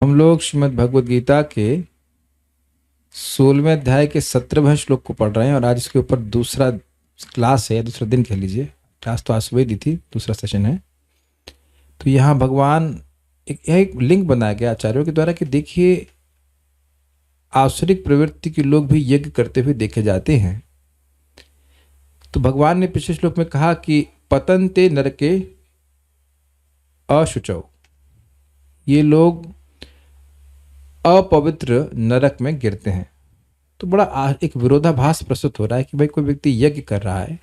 हम लोग श्रीमद् भगवद गीता के 16वें अध्याय के 17वें श्लोक को पढ़ रहे हैं और आज इसके ऊपर दूसरा क्लास है, दूसरा दिन कह लीजिए। क्लास तो आज सुबह दी थी, दूसरा सेशन है। तो यहाँ भगवान एक लिंक बनाया गया आचार्यों के द्वारा कि देखिए आसुरिक प्रवृत्ति के लोग भी यज्ञ करते हुए देखे जाते हैं। तो भगवान ने पिछले श्लोक में कहा कि पतन्ते नरके अशुचौ, ये लोग अपवित्र नरक में गिरते हैं। तो बड़ा एक विरोधाभास प्रस्तुत हो रहा है कि भाई कोई व्यक्ति यज्ञ कर रहा है,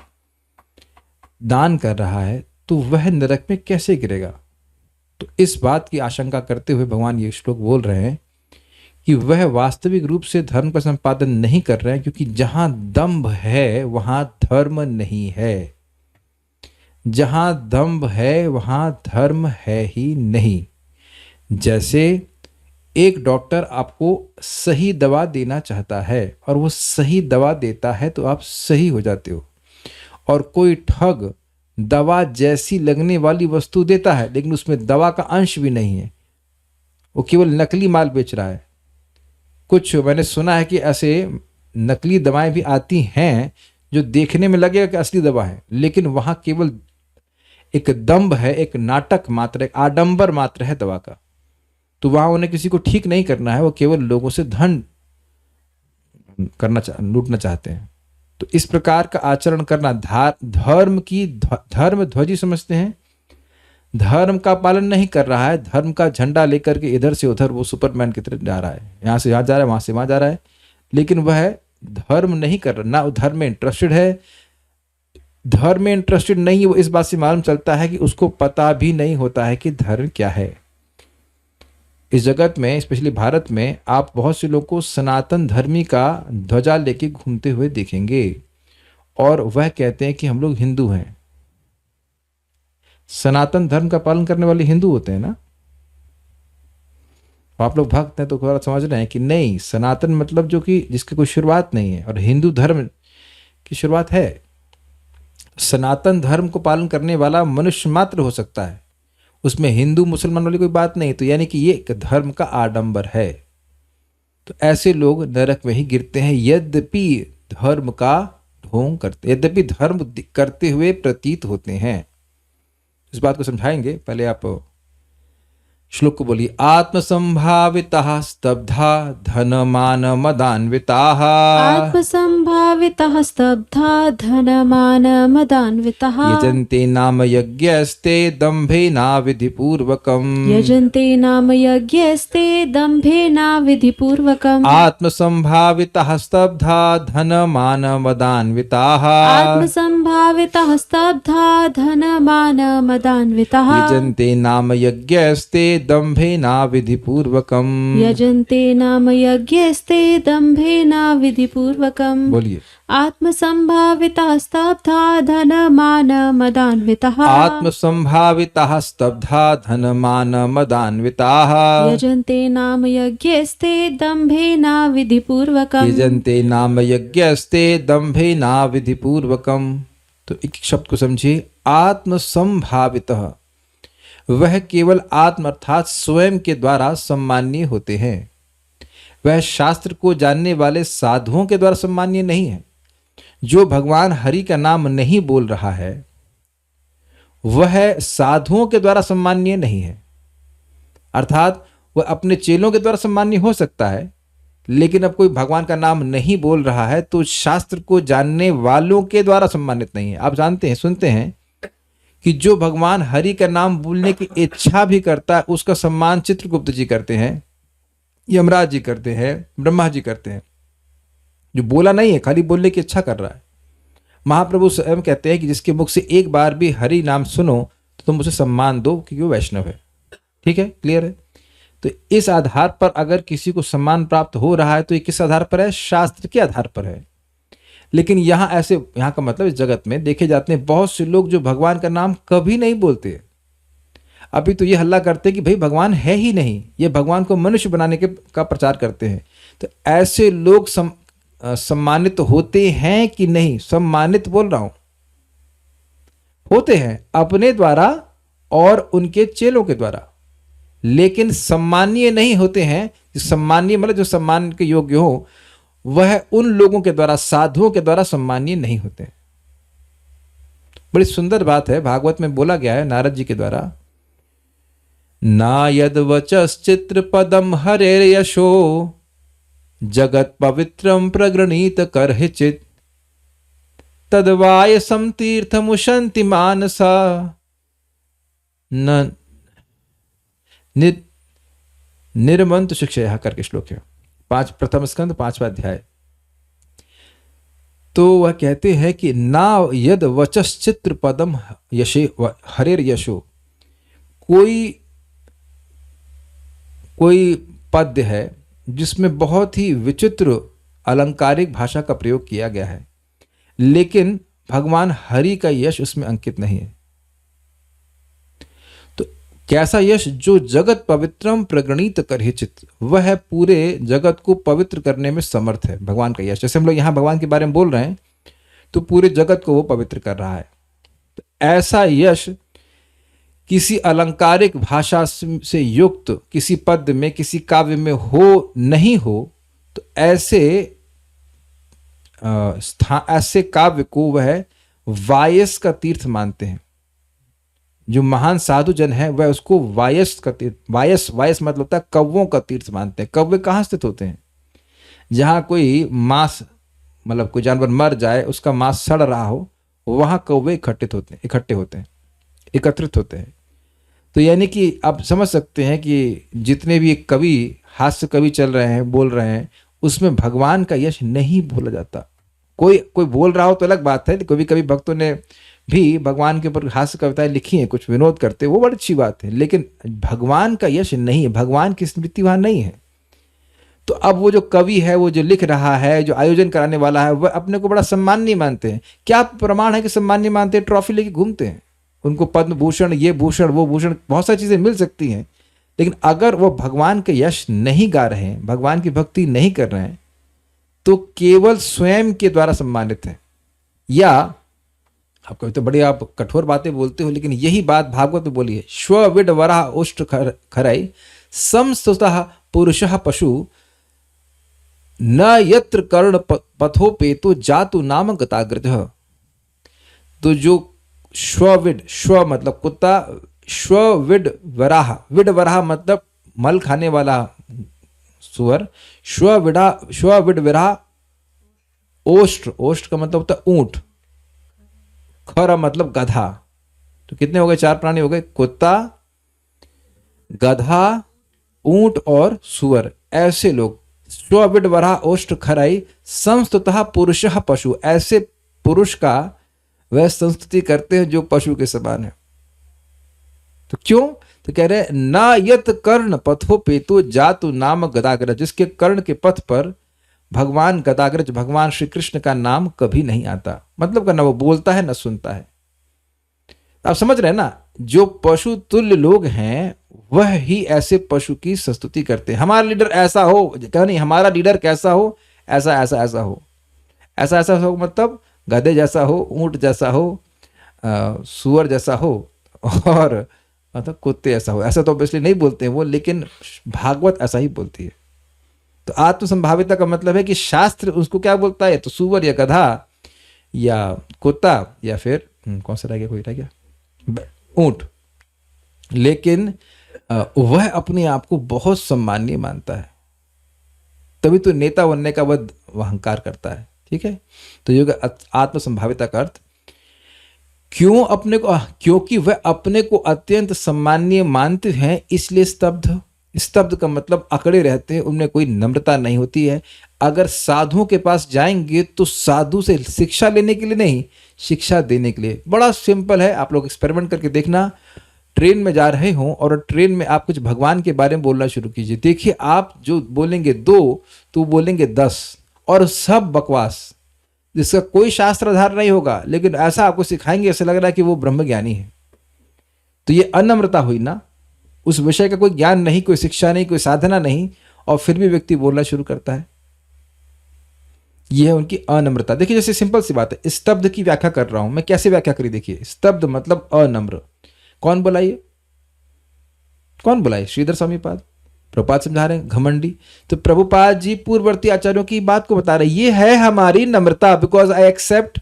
दान कर रहा है, तो वह नरक में कैसे गिरेगा। तो इस बात की आशंका करते हुए भगवान ये श्लोक बोल रहे हैं कि वह वास्तविक रूप से धर्म का संपादन नहीं कर रहे हैं, क्योंकि जहां दंभ है वहां धर्म नहीं है। जहां दंभ है वहां धर्म है ही नहीं। जैसे एक डॉक्टर आपको सही दवा देना चाहता है और वो सही दवा देता है तो आप सही हो जाते हो, और कोई ठग दवा जैसी लगने वाली वस्तु देता है लेकिन उसमें दवा का अंश भी नहीं है, वो केवल नकली माल बेच रहा है। कुछ मैंने सुना है कि ऐसे नकली दवाएं भी आती हैं जो देखने में लगेगा कि असली दवा है, लेकिन वहां केवल एक दंभ है, एक नाटक मात्र, एक आडंबर मात्र है दवा का। तो वहां उन्हें किसी को ठीक नहीं करना है, वो केवल लोगों से धन लूटना चाहते हैं। तो इस प्रकार का आचरण करना धर्म ध्वजी समझते हैं। धर्म का पालन नहीं कर रहा है, धर्म का झंडा लेकर के इधर से उधर वो सुपरमैन की तरह जा रहा है, यहां से यहां जा रहा है, वहां से वहां जा रहा है, लेकिन वह धर्म नहीं कर रहा, ना वो धर्म में इंटरेस्टेड है। धर्म में इंटरेस्टेड नहीं है, वो इस बात से मालूम चलता है कि उसको पता भी नहीं होता है कि धर्म क्या है। इस जगत में, स्पेशली भारत में, आप बहुत से लोगों को सनातन धर्मी का ध्वजा लेके घूमते हुए देखेंगे और वह कहते हैं कि हम लोग हिंदू हैं। सनातन धर्म का पालन करने वाले हिंदू होते हैं ना। आप लोग भक्त हैं तो थोड़ा समझ रहे हैं कि नहीं, सनातन मतलब जो कि जिसकी कोई शुरुआत नहीं है, और हिंदू धर्म की शुरुआत है। सनातन धर्म को पालन करने वाला मनुष्य मात्र हो सकता है, उसमें हिंदू मुसलमान वाली कोई बात नहीं। तो यानी कि ये एक धर्म का आडंबर है। तो ऐसे लोग नरक में ही गिरते हैं, यद्यपि धर्म का ढोंग करते, यद्यपि धर्म करते हुए प्रतीत होते हैं। इस बात को समझाएंगे। पहले आप श्लोक को बोलिए। आत्मसंभाविताः स्तब्धा धनमान मदान्विताः। आत्मसंभाविताः स्तब्धा धनमान मदान्विताः। यजन्ते नाम यज्ञस्ते दम्भेनाविधिपूर्वकम्। यजन्ते नाम यज्ञस्ते दम्भेनाविधिपूर्वकम्। आत्मसंभाविताः स्तब्धा धनमान मदान्विताः। आत्मसंभाविताः स्तब्धा धनमान मदान्विताः। यजन्ते नाम यज्ञस्ते दम्भेनाविधिपूर्वकम्। यजन्ते नाम यज्ञस्ते दम्भेनाविधिपूर्वकम्। बोलिए। आत्मसंभाविताः स्तब्धा धनमान मदान्विताः। आत्मसंभाविताः स्तब्धा धनमान मदान्विताः। यजन्ते नाम यज्ञस्ते दम्भेनाविधिपूर्वकम्। यजन्ते नाम यज्ञस्ते दम्भेनाविधिपूर्वकम्। तो एक शब्द को समझिए। आत्मसंभावितः, वह केवल आत्म अर्थात स्वयं के द्वारा सम्मानीय होते हैं। वह शास्त्र को जानने वाले साधुओं के द्वारा सम्मानीय नहीं है। जो भगवान हरि का नाम नहीं बोल रहा है वह साधुओं के द्वारा सम्मानीय नहीं है। अर्थात वह अपने चेलों के द्वारा सम्मानीय हो सकता है, लेकिन अब कोई भगवान का नाम नहीं बोल रहा है तो शास्त्र को जानने वालों के द्वारा सम्मानित नहीं है। आप जानते हैं, सुनते हैं कि जो भगवान हरि का नाम बोलने की इच्छा भी करता है उसका सम्मान चित्रगुप्त जी करते हैं, यमराज जी करते हैं, ब्रह्मा जी करते हैं। जो बोला नहीं है, खाली बोलने की इच्छा कर रहा है। महाप्रभु स्वयं कहते हैं कि जिसके मुख से एक बार भी हरि नाम सुनो तो तुम उसे सम्मान दो, क्योंकि वो वैष्णव है। ठीक है, क्लियर है। तो इस आधार पर अगर किसी को सम्मान प्राप्त हो रहा है तो ये किस आधार पर है? शास्त्र के आधार पर है। लेकिन यहाँ का मतलब इस जगत में देखे जाते हैं बहुत से लोग जो भगवान का नाम कभी नहीं बोलते। अभी तो ये हल्ला करते हैं कि भाई भगवान है ही नहीं, ये भगवान को मनुष्य बनाने का प्रचार करते हैं। तो ऐसे लोग सम्मानित होते हैं कि नहीं? सम्मानित बोल रहा हूं, होते हैं अपने द्वारा और उनके चेलों के द्वारा। लेकिन सम्मानीय नहीं होते हैं। जो सम्मानीय मतलब जो सम्मान के योग्य हो, वह उन लोगों के द्वारा, साधुओं के द्वारा सम्मानीय नहीं होते। बड़ी सुंदर बात है, भागवत में बोला गया है नारद जी के द्वारा, ना यद वचश्चित्र पदम हरेर यशो जगत पवित्रम प्रगृणीत करहिचित तद्वायसम तीर्थमुशन्ति मानसा न निर्मंत शिक्षा, यह करके श्लोक है, प्रथम स्कंद 5वां अध्याय। तो वह कहते हैं कि ना यद वचश्चित्र पदम यशे हरेर यशो, कोई पद्य है जिसमें बहुत ही विचित्र अलंकारिक भाषा का प्रयोग किया गया है, लेकिन भगवान हरि का यश उसमें अंकित नहीं है। तो कैसा यश? जो जगत पवित्रम प्रगणित करहिचित, वह पूरे जगत को पवित्र करने में समर्थ है। भगवान का यश, जैसे हम लोग यहां भगवान के बारे में बोल रहे हैं, तो पूरे जगत को वो पवित्र कर रहा है। तो ऐसा यश किसी अलंकारिक भाषा से युक्त किसी पद्य में, किसी काव्य में हो नहीं हो, तो ऐसे काव्य को वह वायस का तीर्थ मानते हैं। जो महान साधु जन है वह उसको वायस का तीर्थ, वायस मतलब होता है कव्वों का तीर्थ मानते हैं। कव्वे कहाँ स्थित होते हैं? जहाँ कोई मांस, मतलब कोई जानवर मर जाए, उसका मांस सड़ रहा हो, वहां कौवे इकट्ठे होते हैं, एकत्रित होते हैं। तो यानी कि आप समझ सकते हैं कि जितने भी कवि, हास्य कवि चल रहे हैं, बोल रहे हैं, उसमें भगवान का यश नहीं भूला जाता। कोई बोल रहा हो तो अलग बात है, कभी कभी भक्तों ने भी भगवान के ऊपर हास्य कविताएं लिखी हैं, कुछ विनोद करते, वो बड़ी अच्छी बात है, लेकिन भगवान का यश नहीं है, भगवान की स्मृति वहां नहीं है। तो अब वो जो कवि है, वो जो लिख रहा है, जो आयोजन कराने वाला है, वह अपने को बड़ा सम्माननीय मानते हैं। क्या प्रमाण है कि सम्माननीय मानते हैं? ट्रॉफी लेके घूमते हैं, उनको पद्म भूषण, ये भूषण, वो भूषण, बहुत सारी चीजें मिल सकती हैं, लेकिन अगर वो भगवान के यश नहीं गा रहे हैं, भगवान की भक्ति नहीं कर रहे हैं, तो केवल स्वयं के द्वारा सम्मानित है। या आप कभी तो बड़ी आप कठोर बातें बोलते हो, लेकिन यही बात भागवत में बोली है, श्व विड वराह उष्ट खरई समस्तुतः पुरुषः पशु न यत्र कर्ण पथोपेतो जातु नाम गताग्रजः। तो जो श्वविड, श्व मतलब कुत्ता, श्वविड वराह, विड वराह मतलब मल खाने वाला सुअर, श्वविड वराह ओष्ट, ओष्ट का मतलब होता है ऊंट, खर मतलब गधा। तो कितने हो गए? 4 प्राणी हो गए, कुत्ता, गधा, ऊंट और सुअर। ऐसे लोग श्वविड वराह ओष्ट खराई संस्तुतः पुरुषः पशु, ऐसे पुरुष का वह संस्तुति करते हैं जो पशु के समान है। तो क्यों? तो कह रहे ना यत कर्ण पथो पेतो जातु नाम गदाग्रज, जिसके कर्ण के पथ पर भगवान गदाग्रज, भगवान श्री कृष्ण का नाम कभी नहीं आता। मतलब का ना वो बोलता है ना सुनता है। आप समझ रहे हैं ना? जो पशु तुल्य लोग हैं वह ही ऐसे पशु की संस्तुति करते हैं। हमारा लीडर ऐसा हो, क्या नहीं, हमारा लीडर कैसा हो, ऐसा ऐसा ऐसा हो, ऐसा ऐसा हो, मतलब गधे जैसा हो, ऊंट जैसा हो, सुअर जैसा हो, और मतलब कुत्ते ऐसा हो। ऐसा तो ऑब्वियसली नहीं बोलते हैं वो, लेकिन भागवत ऐसा ही बोलती है। तो आत्मसंभाविता का मतलब है कि शास्त्र उसको क्या बोलता है, तो सुअर या गधा या कुत्ता या फिर कौन सा रह गया, कोई रह गया, ऊंट। लेकिन वह अपने आप को बहुत सम्मानीय मानता है, तभी तो नेता बनने का वह अहंकार करता है। ठीक है, तो ये आत्मसंभाविता का अर्थ क्यों अपने को, क्योंकि वह अपने को अत्यंत सम्मानीय मानते हैं, इसलिए स्तब्ध। स्तब्ध का मतलब अकड़े रहते हैं, उनमें कोई नम्रता नहीं होती है। अगर साधुओं के पास जाएंगे तो साधु से शिक्षा लेने के लिए नहीं, शिक्षा देने के लिए। बड़ा सिंपल है, आप लोग एक्सपेरिमेंट करके देखना। ट्रेन में जा रहे हों और ट्रेन में आप कुछ भगवान के बारे में बोलना शुरू कीजिए, देखिए आप जो बोलेंगे 2 तो बोलेंगे 10, और सब बकवास, जिसका कोई शास्त्र आधार नहीं होगा, लेकिन ऐसा आपको सिखाएंगे ऐसा लग रहा है कि वो ब्रह्मज्ञानी है। तो ये अनम्रता हुई ना, उस विषय का कोई ज्ञान नहीं, कोई शिक्षा नहीं, कोई साधना नहीं, और फिर भी व्यक्ति बोलना शुरू करता है। यह है उनकी अनम्रता। देखिए जैसे सिंपल सी बात है, स्तब्ध की व्याख्या कर रहा हूं मैं, कैसे व्याख्या करी देखिए। स्तब्ध मतलब अनम्र। कौन बोला ये? कौन बुलाए? श्रीधर स्वामी पाद। प्रभुपाद समझा रहे हैं घमंडी। तो प्रभुपाद जी पूर्ववर्ती आचार्यों की बात को बता रहे, ये है हमारी नम्रता, because I accept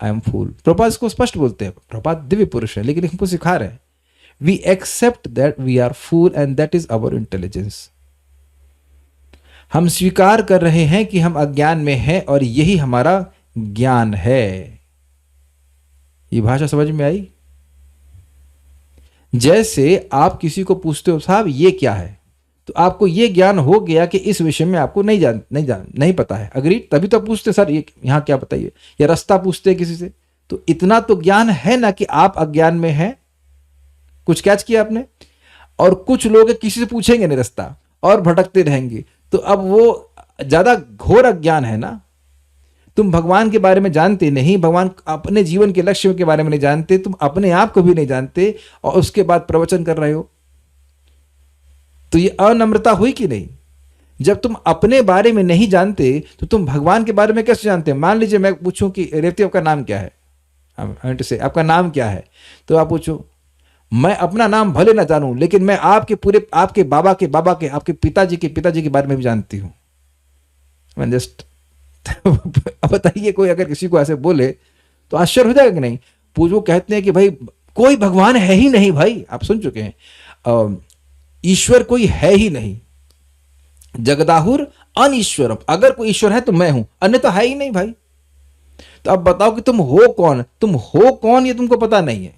I am fool. Prabhupada इसको स्पष्ट बोलते हैं, प्रभुपाद दिव्य पुरुष है, लेकिन हमको सिखा रहे हैं we accept that we are fool and that is our intelligence. हम स्वीकार कर रहे हैं कि हम अज्ञान में हैं और यही हमारा ज्ञान है। ये भाषा समझ में आई? जैसे आप किसी को पूछते हो साहब ये क्या है, तो आपको ये ज्ञान हो गया कि इस विषय में आपको नहीं पता है। अग्री? तभी तो पूछते सर ये यहाँ क्या बताइए, या रास्ता पूछते हैं किसी से, तो इतना तो ज्ञान है ना कि आप अज्ञान में हैं। कुछ कैच किया आपने? और कुछ लोग किसी से पूछेंगे नहीं रास्ता और भटकते रहेंगे, तो अब वो ज्यादा घोर अज्ञान है ना। तुम भगवान के बारे में जानते नहीं, भगवान अपने जीवन के लक्ष्य के बारे में नहीं जानते, तुम अपने आप को भी नहीं जानते और उसके बाद प्रवचन कर रहे हो, तो ये अनम्रता हुई कि नहीं? जब तुम अपने बारे में नहीं जानते तो तुम भगवान के बारे में कैसे जानते हैं? मान लीजिए मैं पूछूं कि रेवती आपका नाम क्या है, आपका नाम क्या है, तो आप पूछो मैं अपना नाम भले ना जानूं लेकिन मैं आपके बाबा के आपके पिताजी के बारे में भी जानती हूं। मैं जस्ट अब बताइए, कोई अगर किसी को ऐसे बोले तो आश्चर्य हो जाएगा कि नहीं? वो कहते हैं कि भाई कोई भगवान है ही नहीं। भाई आप सुन चुके हैं, ईश्वर कोई है ही नहीं, जगदाहुर अनईश्वरम। अगर कोई ईश्वर है तो मैं हूं, अन्य तो है ही नहीं भाई। तो अब बताओ कि तुम हो कौन ये तुमको पता नहीं है,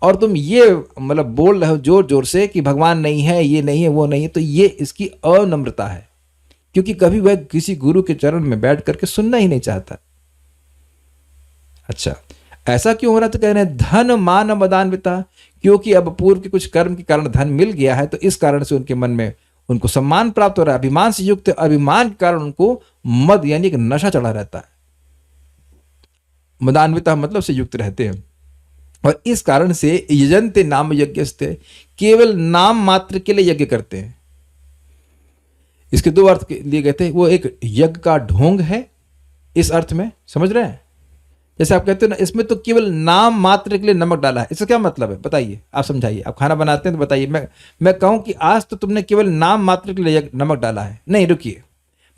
और तुम ये मतलब बोल रहे हो जोर जोर से कि भगवान नहीं है, ये नहीं है, वो नहीं है, तो ये इसकी अनम्रता है, क्योंकि कभी वह किसी गुरु के चरण में बैठ करके सुनना ही नहीं चाहता। अच्छा, ऐसा क्यों हो रहा? तो कह रहे हैं धन मान मदान्विता, क्योंकि अब पूर्व के कुछ कर्म के कारण धन मिल गया है, तो इस कारण से उनके मन में उनको सम्मान प्राप्त हो रहा है, अभिमान से युक्त, अभिमान के कारण उनको मद यानी एक नशा चढ़ा रहता है। मदान्विता मतलब से युक्त रहते हैं, और इस कारण से यजन्ते नाम यज्ञस्ते, केवल नाम मात्र के लिए यज्ञ करते हैं। इसके दो अर्थ लिए गए थे, वो एक यज्ञ का ढोंग है इस अर्थ में, समझ रहे हैं? जैसे आप कहते हो ना इसमें तो केवल नाम मात्र के लिए नमक डाला है, इसका क्या मतलब है बताइए, आप समझाइए। आप खाना बनाते हैं तो बताइए, मैं कहूं कि आज तो तुमने केवल नाम मात्र के लिए नमक डाला है, नहीं रुकिए,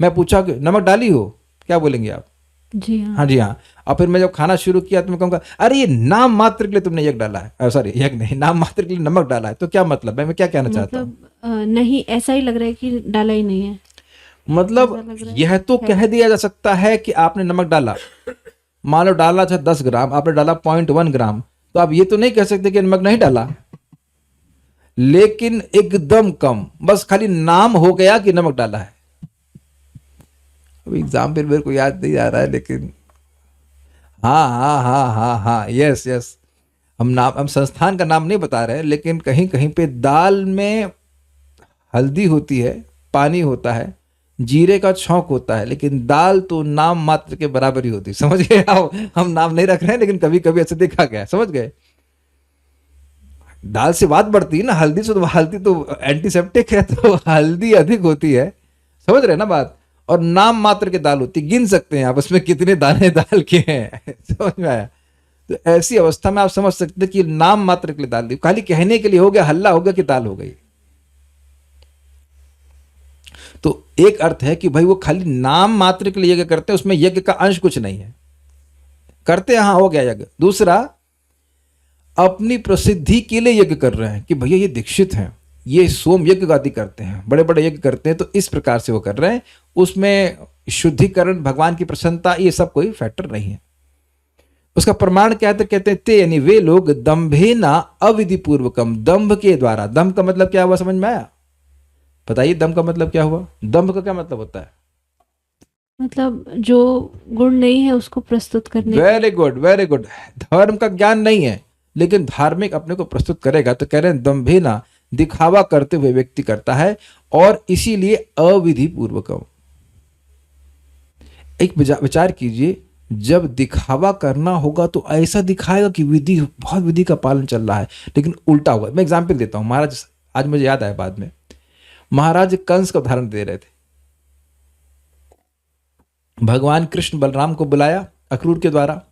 मैं पूछा कि नमक डाली हो, क्या बोलेंगे आप? जी हाँ। हाँ जी हाँ। और फिर मैं जब खाना शुरू किया तो मैं कहूँगा अरे ये नाम मात्र के लिए तुमने यज्ञ डाला है, सॉरी यज्ञ नहीं, नाम मात्र के लिए नमक डाला है, तो क्या मतलब है? मैं क्या कहना चाहता हूँ? नहीं, ऐसा ही लग रहा है कि डाला ही नहीं है। मतलब यह तो कह दिया जा सकता है कि आपने नमक डाला, मान लो डाला था 10 ग्राम, आपने डाला 0.1 ग्राम, तो आप ये तो नहीं कह सकते कि नमक नहीं डाला, लेकिन एकदम कम, बस खाली नाम हो गया कि नमक डाला है। अब एग्जाम्पल मेरे को याद नहीं आ रहा है, लेकिन हाँ, यस, हम संस्थान का नाम नहीं बता रहे हैं, लेकिन कहीं कहीं पे दाल में हल्दी होती है, पानी होता है, जीरे का छौंक होता है, लेकिन दाल तो नाम मात्र के बराबर ही होती है। समझ गए? हम नाम नहीं रख रहे हैं, लेकिन कभी कभी ऐसे देखा गया, समझ गए? दाल से बात बढ़ती है ना, हल्दी से, तो हल्दी तो एंटीसेप्टिक है, तो हल्दी अधिक होती है, समझ रहे हैं ना बात? और नाम मात्र के दाल होती, गिन सकते हैं आप उसमें कितने दाने दाल के हैं। समझ में आया? तो ऐसी अवस्था में आप समझ सकते हैं कि नाम मात्र के लिए दाल दी, खाली कहने के लिए हो गया, हल्ला हो गया कि दाल हो गई। तो एक अर्थ है कि भाई वो खाली नाम मात्र के लिए यज्ञ करते हैं, उसमें यज्ञ का अंश कुछ नहीं है, करते हैं, हाँ हो गया यज्ञ। दूसरा, अपनी प्रसिद्धि के लिए यज्ञ कर रहे हैं कि भैया ये दीक्षित हैं, ये सोम यज्ञ आदि करते हैं, बड़े बड़े यज्ञ करते हैं, तो इस प्रकार से वो कर रहे हैं। उसमें शुद्धिकरण, भगवान की प्रसन्नता, ये सब कोई फैक्टर नहीं है। उसका प्रमाण क्या है? तो कहते हैं ते यानी वे लोग दंभेना अविधि पूर्वकम, दंभ के द्वारा। दंभ का मतलब क्या हुआ, समझ में आया? बताइए दंभ का मतलब क्या हुआ? दंभ का क्या मतलब होता है? मतलब जो गुण नहीं है उसको प्रस्तुत करने। Very good. धर्म का ज्ञान नहीं है, लेकिन धार्मिक अपने को प्रस्तुत करेगा, तो कह रहे हैं दंभेना, दिखावा करते हुए व्यक्ति करता है, और इसीलिए अविधि पूर्वकम। एक विचार कीजिए, जब दिखावा करना होगा तो ऐसा दिखाएगा कि बहुत विधि का पालन चल रहा है, लेकिन उल्टा हुआ। मैं एग्जाम्पल देता हूं महाराज, आज मुझे याद आया बाद में, महाराज कंस का उदाहरण दे रहे थे। भगवान कृष्ण बलराम को बुलाया अक्रूर के द्वारा,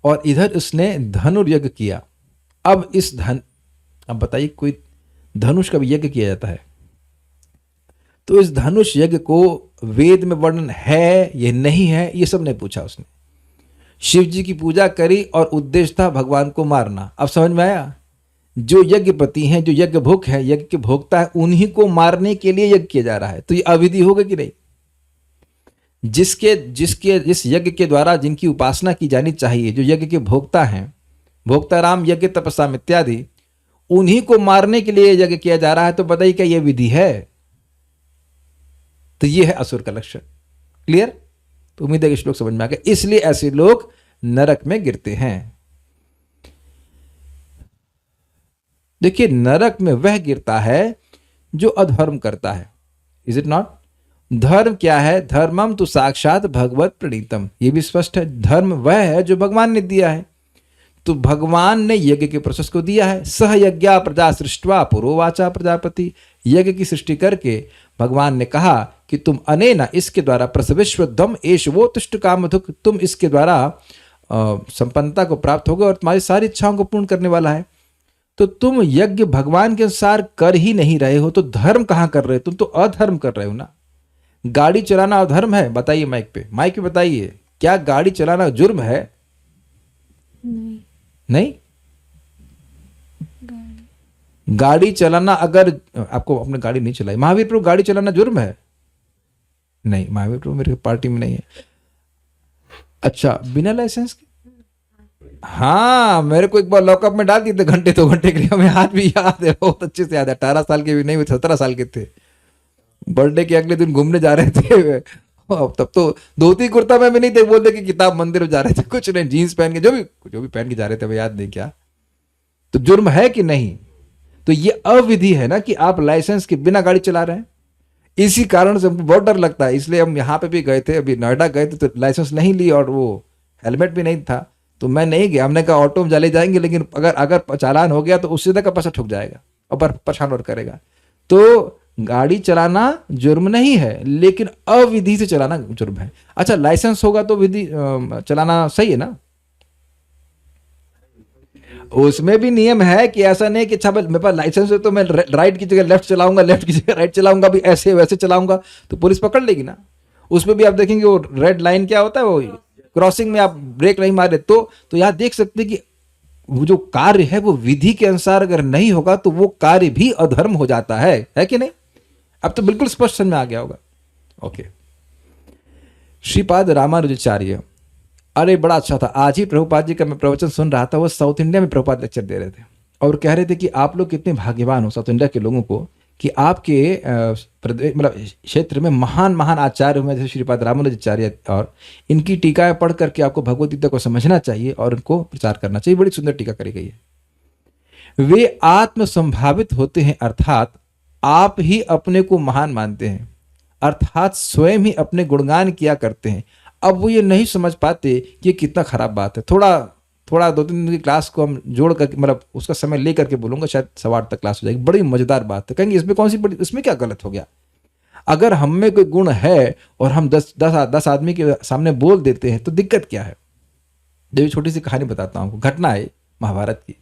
और इधर उसने धनुर्यज्ञ किया। अब बताइए कोई धनुष का भी यज्ञ किया जाता है। तो इस धनुष यज्ञ को वेद में वर्णन है ये नहीं है ये सब नहीं पूछा उसने। शिव जी की पूजा करी और उद्देश्य था भगवान को मारना। अब समझ में आया? जो यज्ञपति हैं, जो यज्ञ भोग है, यज्ञ के भोक्ता है, उन्हीं को मारने के लिए यज्ञ किया जा रहा है। तो ये अविधि होगा कि नहीं? जिस यज्ञ के द्वारा जिनकी उपासना की जानी चाहिए, जो यज्ञ के भोक्ता हैं, भोक्ता राम यज्ञ तपस्या इत्यादि, उन्हीं को मारने के लिए यज्ञ किया जा रहा है। तो बताइए क्या यह विधि है? तो यह है असुर का लक्षण। क्लियर? तो उम्मीद है कि श्लोक समझ में आ गया। इसलिए ऐसे लोग नरक में गिरते हैं। देखिए, नरक में वह गिरता है जो अधर्म करता है। Is it not? धर्म क्या है? धर्मम तो साक्षात भगवत प्रणीतम। यह भी स्पष्ट है, धर्म वह है जो भगवान ने दिया है। तो भगवान ने यज्ञ के प्रोसेस को दिया है। सह यज्ञा प्रजा सृष्टवा पुरोवाचा प्रजापति। यज्ञ की सृष्टि करके भगवान ने कहा कि तुम अनेना, इसके द्वारा प्रसविश्वध्वम एष वो तुष्ट कामधुक, तुम इसके द्वारा संपन्नता को प्राप्त होगे और तुम्हारी सारी इच्छाओं को पूर्ण करने वाला है। तो तुम यज्ञ भगवान के अनुसार कर ही नहीं रहे हो तो धर्म कहां कर रहे हो? तुम तो अधर्म कर रहे हो ना। गाड़ी चलाना अधर्म है? बताइए माइक पे बताइए, क्या गाड़ी चलाना जुर्म है? नहीं। गाड़ी चलाना, अगर आपको अपने गाड़ी नहीं चलाई, महावीर प्रभु गाड़ी चलाना जुर्म है? नहीं, महावीर प्रभु मेरे पार्टी में नहीं है। अच्छा, बिना लाइसेंस के? हाँ, मेरे को एक बार लॉकअप में डाल दिए थे घंटे 2 घंटे के लिए। हमें आज भी याद है, बहुत अच्छे से याद है। 18 साल के भी नहीं, 17 साल के थे। बर्थडे के अगले दिन घूमने जा रहे थे। तब तो धोती कुर्ता में भी नहीं थे, बोलते कि किताब मंदिर में जा रहे थे। कुछ नहीं, जीन्स पहन के जो भी पहन के जा रहे थे, मैं याद नहीं क्या। तो जुर्म है कि नहीं? तो ये अविधि है ना कि आप लाइसेंस के बिना गाड़ी चला रहे हैं। इसी कारण से हमको बहुत डर लगता है। इसलिए हम यहाँ पे भी गए थे, अभी नोएडा गए थे, तो लाइसेंस नहीं ली और वो हेलमेट भी नहीं था, तो मैं नहीं गया। हमने कहा ऑटो में चले जाएंगे, लेकिन अगर चालान हो गया तो उससे तक का पैसा ठुक जाएगा और परेशान और करेगा। तो गाड़ी चलाना जुर्म नहीं है, लेकिन अविधि से चलाना जुर्म है। अच्छा, लाइसेंस होगा तो विधि चलाना सही है ना? उसमें भी नियम है कि ऐसा नहीं कि अच्छा मेरे पास लाइसेंस है तो मैं राइट की जगह लेफ्ट चलाऊंगा, लेफ्ट की जगह राइट चलाऊंगा, भी ऐसे वैसे चलाऊंगा तो पुलिस पकड़ लेगी ना। उसमें भी आप देखेंगे वो रेड लाइन क्या होता है, वो क्रॉसिंग में आप ब्रेक नहीं मारे तो यहां देख सकते हैं कि वो जो कार्य है वो विधि के अनुसार अगर नहीं होगा तो वो कार्य भी अधर्म हो जाता है कि नहीं? अब तो बिल्कुल स्पष्ट समझ में आ गया होगा। ओके। श्रीपाद रामानुजाचार्य, अरे बड़ा अच्छा था। आज ही प्रभुपाद जी का मैं प्रवचन सुन रहा था। वो साउथ इंडिया में प्रभुपाद लेक्चर दे रहे थे और कह रहे थे कि आप लोग कितने भाग्यवान हो, साउथ इंडिया के लोगों को, कि आपके मतलब क्षेत्र में महान महान आचार्य हुए जैसे श्रीपाद रामानुजाचार्य, और इनकी टीकाएं पढ़ करके आपको भगवद गीता को समझना चाहिए और इनको प्रचार करना चाहिए। बड़ी सुंदर टीका करी गई है। वे आत्म संभावित होते हैं, अर्थात आप ही अपने को महान मानते हैं, अर्थात स्वयं ही अपने गुणगान किया करते हैं। अब वो ये नहीं समझ पाते कि ये कितना खराब बात है। थोड़ा 2-3 दिन की क्लास को हम जोड़ करके, मतलब उसका समय ले करके बोलूंगा, शायद 8:15 तक क्लास हो जाएगी। बड़ी मजेदार बात है। कहेंगे इसमें कौन सी बड़ी, इसमें क्या गलत हो गया? अगर हम में कोई गुण है और हम 10 आदमी के सामने बोल देते हैं तो दिक्कत क्या है? देखिए, छोटी सी कहानी बताता हूं आपको। घटना है महाभारत की।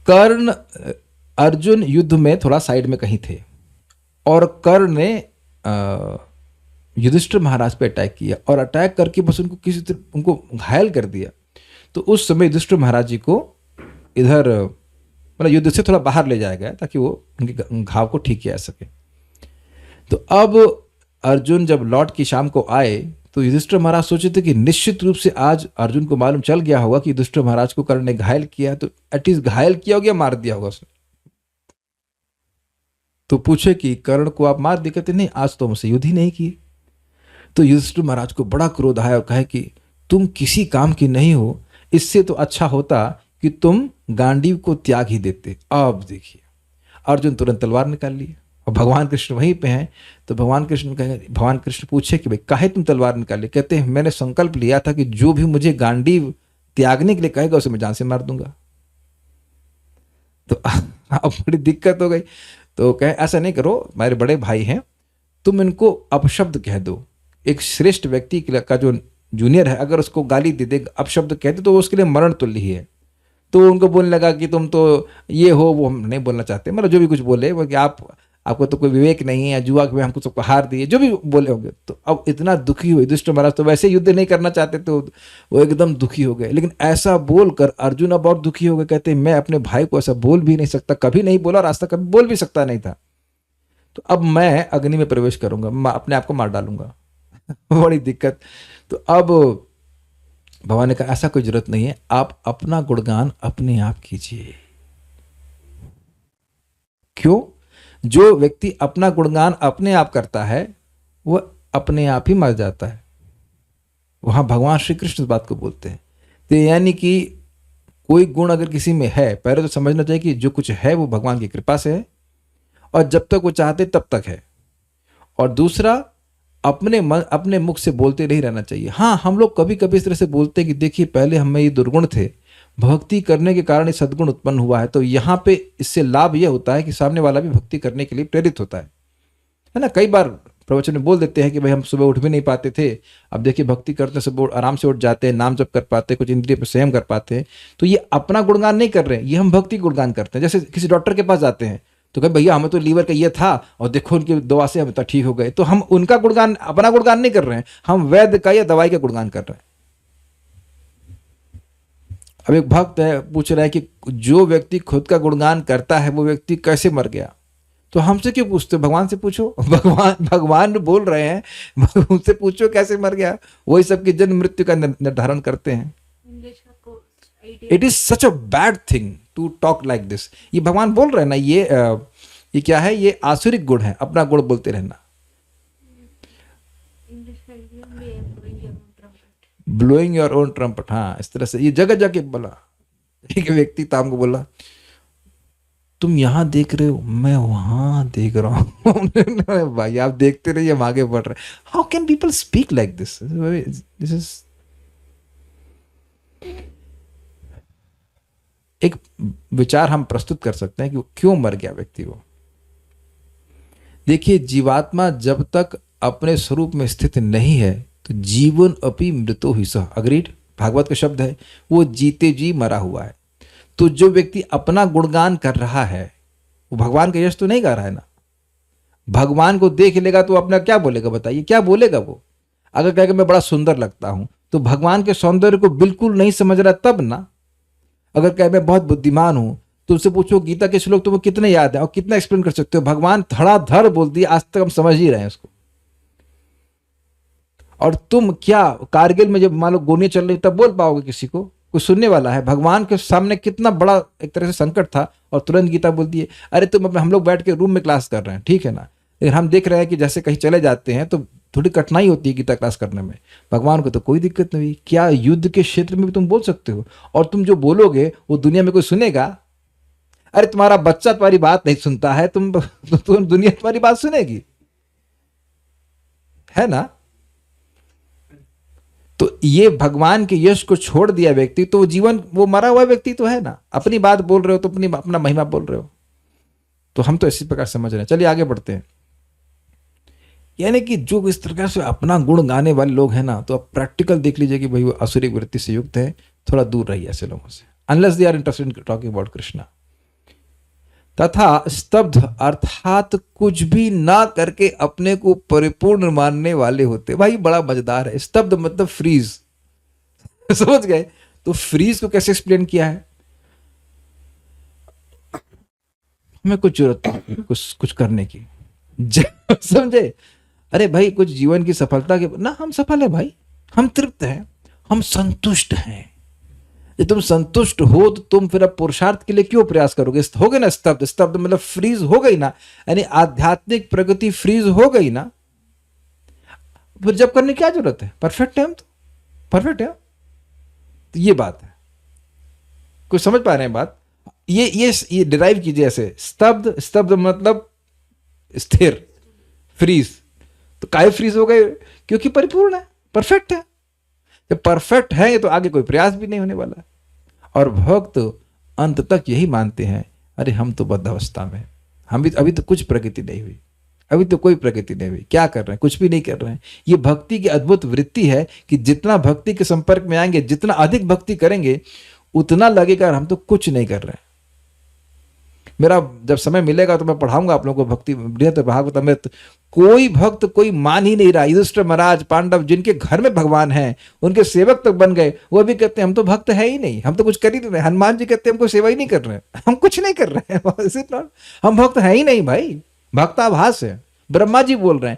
कर्ण अर्जुन युद्ध में थोड़ा साइड में कहीं थे और कर्ण ने युधिष्ठिर महाराज पे अटैक किया और अटैक करके बस उनको किसी तरह उनको घायल कर दिया। तो उस समय युधिष्ठिर महाराज जी को इधर मतलब युद्ध से थोड़ा बाहर ले जाया गया ताकि वो उनके घाव को ठीक किया जा सके। तो अब अर्जुन जब लौट की शाम को आए तो युधिष्ठिर महाराज सोचे थे कि निश्चित रूप से आज अर्जुन को मालूम चल गया होगा कि युधिष्ठिर महाराज को कर्ण ने घायल किया, तो एटलीस्ट घायल किया होगा या मार दिया होगा उसने। तो पूछे कि कर्ण को आप मार दिए? कहते नहीं, आज तो मुझसे युद्ध ही नहीं किए। तो युधिष्ठिर महाराज को बड़ा क्रोध आया और कहे कि तुम किसी काम की नहीं हो, इससे तो अच्छा होता कि तुम गांडीव को त्याग ही देते। अब देखिए, अर्जुन तुरंत तलवार निकाल लिए और भगवान कृष्ण वहीं पे हैं। तो भगवान कृष्ण पूछे कि भाई काहे तुम तलवार निकाले? कहते हैं मैंने संकल्प लिया था कि जो भी मुझे गांडीव त्यागने के लिए कहेगा उसे मैं जान से मार दूंगा। तो अब बड़ी दिक्कत हो गई। तो कहे ऐसा नहीं करो, मेरे बड़े भाई हैं, तुम इनको अपशब्द कह दो। एक श्रेष्ठ व्यक्ति का जो जूनियर है अगर उसको गाली दे दे, अपशब्द कहते तो उसके लिए मरण तुल्य ही है। तो उनको बोलने लगा कि तुम तो ये हो, वो हम नहीं बोलना चाहते, मतलब जो भी कुछ बोले वो कि आपको तो कोई विवेक नहीं है, जुआ में हमको सबको हार दिए, जो भी बोले होंगे। तो अब इतना दुखी हुए युधिष्ठिर महाराज, तो वैसे युद्ध नहीं करना चाहते, तो वो एकदम दुखी हो गए। लेकिन ऐसा बोलकर अर्जुन अब और दुखी हो गए, कहते मैं अपने भाई को ऐसा बोल भी नहीं सकता, कभी नहीं बोला, रास्ता कभी बोल भी सकता नहीं था, तो अब मैं अग्नि में प्रवेश करूंगा, मैं अपने आप को मार डालूंगा। बड़ी दिक्कत। तो अब भगवान ने कहा ऐसा कोई जरूरत नहीं है, आप अपना गुणगान अपने आप कीजिए। क्यों? जो व्यक्ति अपना गुणगान अपने आप करता है वह अपने आप ही मर जाता है। वहां भगवान श्री कृष्ण इस बात को बोलते हैं। तो यानी कि कोई गुण अगर किसी में है, पहले तो समझना चाहिए कि जो कुछ है वो भगवान की कृपा से है, और जब तक वो चाहते तब तक है। और दूसरा, अपने मुख से बोलते नहीं रहना चाहिए। हाँ, हम लोग कभी कभी इस तरह से बोलते हैं कि देखिए पहले हम में ये दुर्गुण थे, भक्ति करने के कारण ये सद्गुण उत्पन्न हुआ है, तो यहाँ पे इससे लाभ ये होता है कि सामने वाला भी भक्ति करने के लिए प्रेरित होता है ना। कई बार प्रवचन में बोल देते हैं कि भाई हम सुबह उठ भी नहीं पाते थे, अब देखिए भक्ति करते से आराम से उठ जाते हैं, नाम जप कर पाते, कुछ इंद्रिय पर संयम कर पाते हैं। तो ये अपना गुणगान नहीं कर रहे हैं, ये हम भक्ति गुणगान करते हैं। जैसे किसी डॉक्टर के पास जाते हैं तो कहे भैया हमें तो लीवर का ये था और देखो उनकी दवा से हम तो ठीक हो गए, तो हम उनका गुणगान, अपना गुणगान नहीं कर रहे हैं, हम वैद्य का या दवाई का गुणगान कर रहे हैं। अब एक भक्त है, पूछ रहा है कि जो व्यक्ति खुद का गुणगान करता है वो व्यक्ति कैसे मर गया? तो हमसे क्यों पूछते हो? भगवान से पूछो। भगवान बोल रहे हैं, उनसे पूछो कैसे मर गया। वही सबकी जन्म मृत्यु का निर्धारण करते हैं। It is such a bad thing to talk like this. ये भगवान बोल रहे हैं ना, ये क्या है? ये आसुरिक गुण है, अपना गुण बोलते रहना। ब्लोइंग योर ओन ट्रम्पट, हाँ, इस तरह से ये जगह जगह बोला। एक व्यक्ति था, हमको बोला तुम यहां देख रहे हो, मैं वहां देख रहा हूं। भाई आप देखते रहिए, हम आगे बढ़ रहे हैं। How can people speak like this? This is एक विचार हम प्रस्तुत कर सकते हैं कि क्यों मर गया व्यक्ति वो। देखिए, जीवात्मा जब तक अपने स्वरूप में स्थित नहीं है तो जीवन अपि मृतो ही सह, अग्रीड, भागवत का शब्द है, वो जीते जी मरा हुआ है। तो जो व्यक्ति अपना गुणगान कर रहा है वो भगवान का यश तो नहीं गा रहा है ना। भगवान को देख लेगा तो अपना क्या बोलेगा? बताइए क्या बोलेगा वो? अगर कहेगा मैं बड़ा सुंदर लगता हूं, तो भगवान के सौंदर्य को बिल्कुल नहीं समझ रहा तब ना। अगर कहे मैं बहुत बुद्धिमान हूं, तो उससे पूछो गीता के श्लोक तो वो कितने याद है और कितना एक्सप्लेन कर सकते हो? भगवान धड़ाधड़ बोल दिया, आज तक हम समझ ही रहे हैं उसको। और तुम क्या कारगिल में जब मान लो गोलियां चल रही तब बोल पाओगे किसी को? कोई सुनने वाला है? भगवान के सामने कितना बड़ा एक तरह से संकट था और तुरंत गीता बोल दिए। अरे तुम, हम लोग बैठ के रूम में क्लास कर रहे हैं, ठीक है ना, लेकिन हम देख रहे हैं कि जैसे कहीं चले जाते हैं तो थोड़ी कठिनाई होती है गीता क्लास करने में। भगवान को तो कोई दिक्कत नहीं। क्या युद्ध के क्षेत्र में भी तुम बोल सकते हो? और तुम जो बोलोगे वो दुनिया में कोई सुनेगा? अरे तुम्हारा बच्चा तुम्हारी बात नहीं सुनता है, तुम दुनिया तुम्हारी बात सुनेगी? है ना। तो ये भगवान के यश को छोड़ दिया व्यक्ति, तो जीवन वो मरा हुआ व्यक्ति तो है ना। अपनी बात बोल रहे हो तो अपना महिमा बोल रहे हो। तो हम तो इसी प्रकार समझ रहे हैं। चलिए आगे बढ़ते हैं। यानी कि जो इस तरह से अपना गुण गाने वाले लोग हैं ना, तो आप प्रैक्टिकल देख लीजिए कि भाई वो असुरी वृत्ति से युक्त है, थोड़ा दूर रहिए ऐसे लोगों से, unless they are interested in talking about Krishna. तथा स्तब्ध अर्थात कुछ भी ना करके अपने को परिपूर्ण मानने वाले होते। भाई बड़ा मजेदार है। स्तब्ध मतलब फ्रीज। समझ गए? तो फ्रीज को कैसे एक्सप्लेन किया है? हमें कुछ जरूरत नहीं कुछ करने की, समझे? अरे भाई कुछ जीवन की सफलता के ना, हम सफल है भाई, हम तृप्त हैं, हम संतुष्ट हैं। जब तुम संतुष्ट हो तो तुम फिर अब पुरुषार्थ के लिए क्यों प्रयास करोगे? हो गए ना स्तब्ध। स्तब्ध मतलब फ्रीज हो गई ना, यानी आध्यात्मिक प्रगति फ्रीज हो गई ना। फिर जब करने की क्या जरूरत है? परफेक्ट है हम तो, परफेक्ट है। तो ये बात है। कुछ समझ पा रहे हैं बात? ये डिराइव कीजिए ऐसे। स्तब्ध मतलब स्थिर, फ्रीज। तो काहे फ्रीज हो गए? क्योंकि परिपूर्ण है, परफेक्ट है। जब परफेक्ट है तो आगे कोई प्रयास भी नहीं होने वाला। और भक्त अंत तक यही मानते हैं, अरे हम तो बद्ध अवस्था में, हम भी अभी तो कुछ प्रगति नहीं हुई, अभी तो कोई प्रगति नहीं हुई, क्या कर रहे हैं? कुछ भी नहीं कर रहे हैं। ये भक्ति की अद्भुत वृत्ति है कि जितना भक्ति के संपर्क में आएंगे, जितना अधिक भक्ति करेंगे, उतना लगेगा हम तो कुछ नहीं कर रहे हैं। मेरा जब समय मिलेगा तो मैं पढ़ाऊंगा आप लोगों को भक्ति बृहत भागवतामृत। कोई भक्त कोई मान ही नहीं रहा। युधिष्ठिर महाराज, पांडव जिनके घर में भगवान हैं, उनके सेवक तक बन गए, वो भी कहते हैं हम तो भक्त है ही नहीं, हम तो कुछ कर ही नहीं रहे। हनुमान जी कहते हैं हमको सेवा ही नहीं कर रहे हैं, हम कुछ नहीं कर रहे हैं हम भक्त है ही नहीं भाई, भक्ताभास है। ब्रह्मा जी बोल रहे हैं।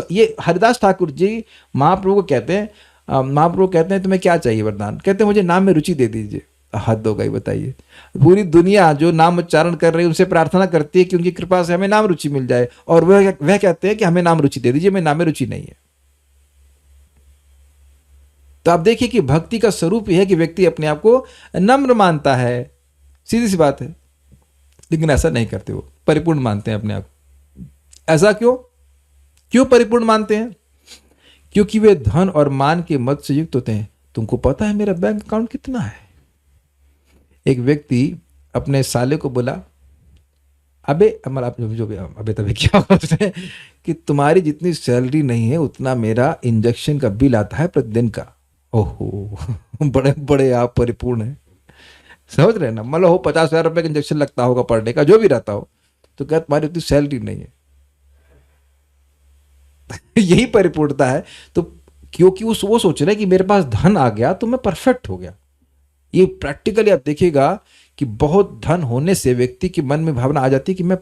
ये हरिदास ठाकुर जी महाप्रभु को कहते हैं, महाप्रभु कहते हैं तुम्हें क्या चाहिए वरदान? कहते हैं मुझे नाम में रुचि दे दीजिए। हद हो गई बताइए। पूरी दुनिया जो नाम उच्चारण कर रही है उनसे प्रार्थना करती है कि उनकी कृपा से हमें नाम रुचि मिल जाए, और वह कहते हैं कि हमें नाम रुचि दे दीजिए, हमें नाम में रुचि नहीं है। तो आप देखिए कि भक्ति का स्वरूप यह है कि व्यक्ति अपने आप को नम्र मानता है, सीधी सी बात है। लेकिन ऐसा नहीं करते, वो परिपूर्ण मानते हैं अपने आप। ऐसा क्यों परिपूर्ण मानते हैं? क्योंकि वे धन और मान के मद से युक्त होते हैं। तुमको पता है मेरा बैंक अकाउंट कितना है? एक व्यक्ति अपने साले को बोला, अबे अबे तभी क्या बोलते हैं कि तुम्हारी जितनी सैलरी नहीं है उतना मेरा इंजेक्शन का बिल आता है प्रतिदिन का। ओहो बड़े बड़े आप परिपूर्ण हैं, समझ रहे हैं ना? मतलब हो 50,000 रुपये का इंजेक्शन लगता होगा पर डे का, जो भी रहता हो, तो क्या तुम्हारी उतनी सैलरी नहीं है? यही परिपूर्णता है। तो क्योंकि वो सोच रहे हैं कि मेरे पास धन आ गया तो मैं परफेक्ट हो गया। ये प्रैक्टिकली आप देखिएगा कि बहुत धन होने से व्यक्ति के मन में भावना आ जाती है कि मैं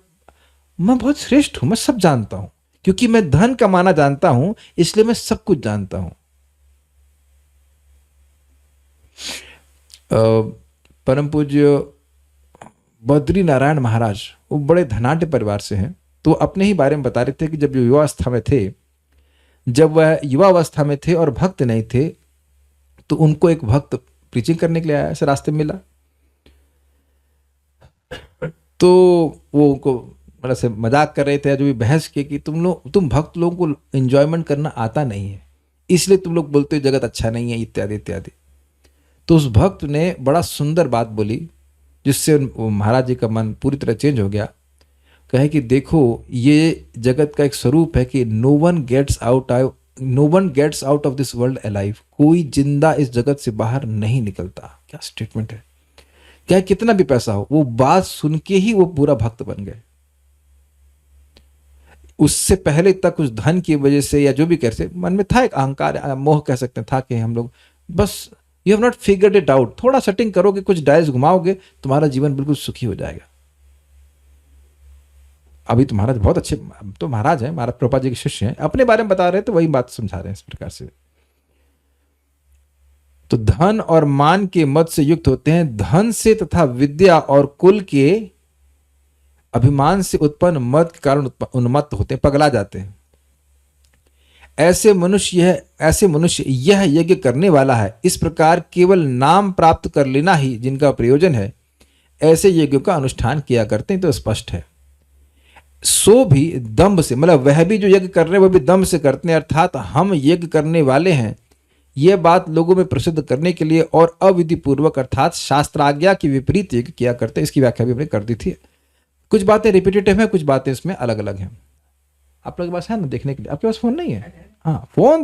बहुत श्रेष्ठ हूं, मैं सब जानता हूं। क्योंकि मैं धन कमाना जानता हूं इसलिए मैं सब कुछ जानता हूं। परम पूज्य बद्री नारायण महाराज, वो बड़े धनाढ्य परिवार से हैं। तो अपने ही बारे में बता रहे थे कि जब युवावस्था में थे और भक्त नहीं थे, तो उनको एक भक्त प्रीचिंग करने के लिए आया, ऐसे रास्ते में मिला। तो वो उनको मतलब से मजाक कर रहे थे, जो भी बहस किए कि तुम भक्त लोगों को एंजॉयमेंट करना आता नहीं है, इसलिए तुम लोग बोलते हो जगत अच्छा नहीं है, इत्यादि इत्यादि। तो उस भक्त ने बड़ा सुंदर बात बोली, जिससे महाराज जी का मन पूरी तरह चेंज हो गया। कहे कि देखो, ये जगत का एक स्वरूप है कि no one gets out of this world alive. कोई जिंदा इस जगत से बाहर नहीं निकलता। क्या स्टेटमेंट है! क्या कितना भी पैसा हो, वो बात सुन के ही वो पूरा भक्त बन गए। उससे पहले तक उस धन की वजह से या जो भी कैसे मन में था, एक अहंकार, मोह कह सकते था कि हम लोग बस, you have not figured it out. थोड़ा सेटिंग करोगे, कुछ डायस घुमाओगे, तुम्हारा जीवन बिल्कुल सुखी हो जाएगा। अभी तो महाराज बहुत अच्छे, तो महाराज हैं, महाराज प्रभुपाद जी के शिष्य हैं, अपने बारे में बता रहे थे, वही बात समझा रहे हैं इस प्रकार से। तो धन और मान के मद से युक्त होते हैं। धन से तथा विद्या और कुल के अभिमान से उत्पन्न मद के कारण उन्मत्त होते हैं, पगला जाते हैं। ऐसे मनुष्य यह यज्ञ करने वाला है। इस प्रकार केवल नाम प्राप्त कर लेना ही जिनका प्रयोजन है, ऐसे यज्ञों का अनुष्ठान किया करते हैं। तो स्पष्ट है, सो भी दंभ से, मतलब वह भी जो यज्ञ कर रहे हैं वह भी दंभ से करते हैं, अर्थात हम यज्ञ करने वाले हैं, यह बात लोगों में प्रसिद्ध करने के लिए और अविधि पूर्वक अर्थात शास्त्र आज्ञा की विपरीत यज्ञ किया करते हैं। इसकी व्याख्या भी हमने कर दी थी। कुछ बातें रिपीटेटिव है, कुछ बातें इसमें अलग अलग हैं। आप लोग के पास है ना देखने के लिए? आपके पास फोन नहीं है? हाँ, फोन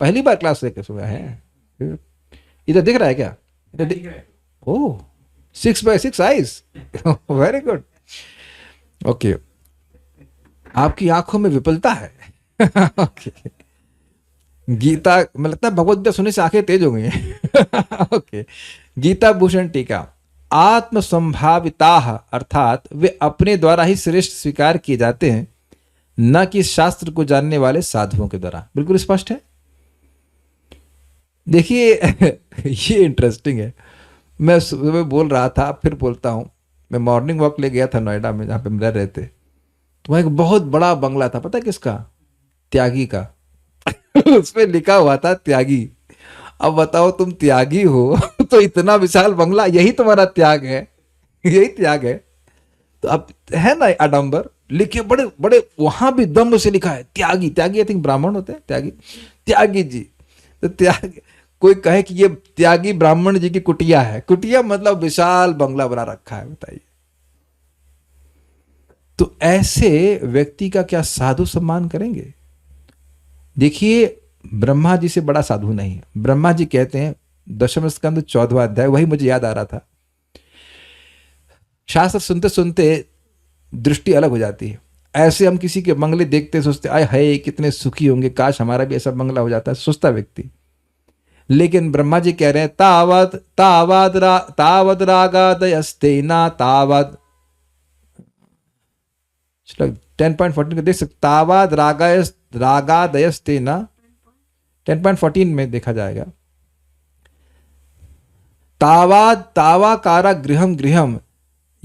पहली बार क्लास लेके सुना है। इधर दिख रहा है क्या? ओह, 6x6 eyes, very good. Okay, आपकी आंखों में विपुलता है। ओके, गीता, मतलब लगता है भगवद गीता सुनने से आंखें तेज हो गई हैं। ओके, गीता भूषण टीका। आत्मसंभाविता अर्थात वे अपने द्वारा ही श्रेष्ठ स्वीकार किए जाते हैं, न कि शास्त्र को जानने वाले साधुओं के द्वारा। बिल्कुल स्पष्ट है। देखिए ये इंटरेस्टिंग है। मैं सुबह बोल रहा था, फिर बोलता हूं, मैं मॉर्निंग वॉक ले गया था नोएडा में, जहां पे हम रह रहे थे। तो वहां एक बहुत बड़ा बंगला था, पता है किसका? त्यागी का। उसमें लिखा हुआ था त्यागी। अब बताओ, तुम त्यागी हो तो इतना विशाल बंगला, यही तुम्हारा त्याग है, यही त्याग है। तो अब है ना आडंबर, लिखे बड़े बड़े, वहां भी दम्भ से लिखा है त्यागी। त्यागी आई थिंक ब्राह्मण होते हैं, त्यागी जी। तो त्यागी, कोई कहे कि ये त्यागी ब्राह्मण जी की कुटिया है। कुटिया मतलब विशाल बंगला बना रखा है, बताइए। तो ऐसे व्यक्ति का क्या साधु सम्मान करेंगे? देखिए, ब्रह्मा जी से बड़ा साधु नहीं है। ब्रह्मा जी कहते हैं दशम स्कंद 14वां अध्याय, वही मुझे याद आ रहा था। शास्त्र सुनते सुनते दृष्टि अलग हो जाती है। ऐसे हम किसी के बंगले देखते सोचते आय हाय कितने सुखी होंगे, काश हमारा भी ऐसा बंगला हो जाता है, सोचता व्यक्ति। लेकिन ब्रह्मा जी कह रहे हैं तावद रागादयस्तेना तावद, 10.14 को देख सकते, तावद रागादयस्तेना 10.14 में देखा जाएगा। तावाकारा गृहम गृहम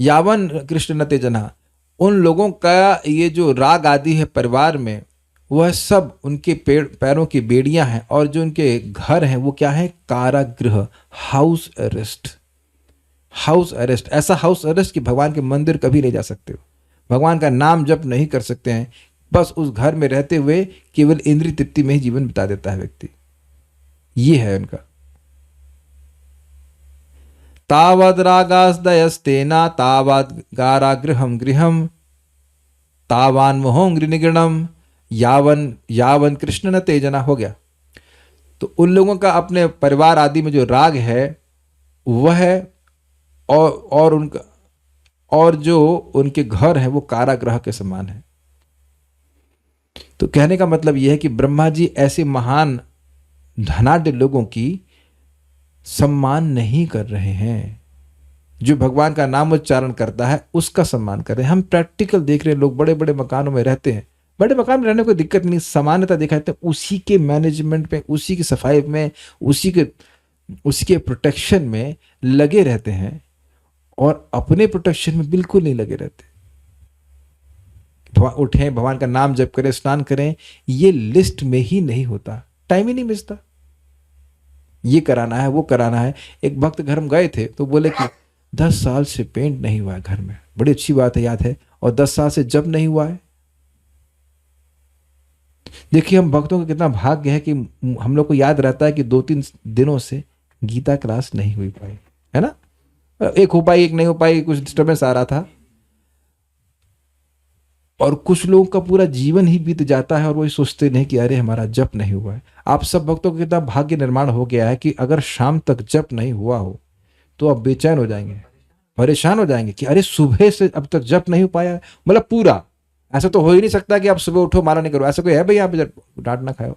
यावन कृष्ण न तेजना, उन लोगों का ये जो राग आदि है परिवार में, वह सब उनके पैरों की बेड़ियां हैं, और जो उनके घर हैं वो क्या है, कारागृह, हाउस अरेस्ट। हाउस अरेस्ट, ऐसा हाउस अरेस्ट कि भगवान के मंदिर कभी नहीं जा सकते हो, भगवान का नाम जप नहीं कर सकते हैं, बस उस घर में रहते हुए केवल इंद्रिय तृप्ति में ही जीवन बिता देता है व्यक्ति। ये है उनका। तावद रागास्दयस्तेना तावद गारागृहम गृहम तावान मोहोंग्रिनिगणम यावन यावन कृष्ण न तेजना, हो गया। तो उन लोगों का अपने परिवार आदि में जो राग है वह है, और उनका, और जो उनके घर है वो कारागृह के समान है। तो कहने का मतलब यह है कि ब्रह्मा जी ऐसे महान धनाढ्य लोगों की सम्मान नहीं कर रहे हैं। जो भगवान का नाम उच्चारण करता है उसका सम्मान कर रहे हैं। हम प्रैक्टिकल देख रहे हैं, लोग बड़े बड़े मकानों में रहते हैं, बड़े मकान में रहने को दिक्कत नहीं, सामान्यता देखा जाता है उसी के मैनेजमेंट में, उसी की सफाई में, उसी के प्रोटेक्शन में लगे रहते हैं, और अपने प्रोटेक्शन में बिल्कुल नहीं लगे रहते। उठें, भगवान का नाम जप करें, स्नान करें, ये लिस्ट में ही नहीं होता, टाइम ही नहीं मिलता। ये कराना है, वो कराना है। एक भक्त घर में गए थे तो बोले कि 10 साल से पेंट नहीं हुआ है घर में, बड़ी अच्छी बात है, याद है, और 10 साल से जब नहीं हुआ है। देखिए हम भक्तों का कितना भाग्य है कि हम लोग को याद रहता है कि 2-3 दिनों से गीता क्लास नहीं हुई पाई, है ना, एक हो पाई, एक नहीं हो पाई, कुछ डिस्टर्बेंस आ रहा था। और कुछ लोगों का पूरा जीवन ही बीत जाता है और वो सोचते नहीं कि अरे हमारा जप नहीं हुआ है। आप सब भक्तों का कितना भाग्य निर्माण हो गया है कि अगर शाम तक जप नहीं हुआ हो तो आप बेचैन हो जाएंगे, परेशान हो जाएंगे कि अरे सुबह से अब तक जप नहीं हो पाया, मतलब पूरा। ऐसा तो हो ही नहीं सकता कि आप सुबह उठो माला नहीं करो, ऐसा कोई है भाई? यहाँ पे डांट ना खाओ,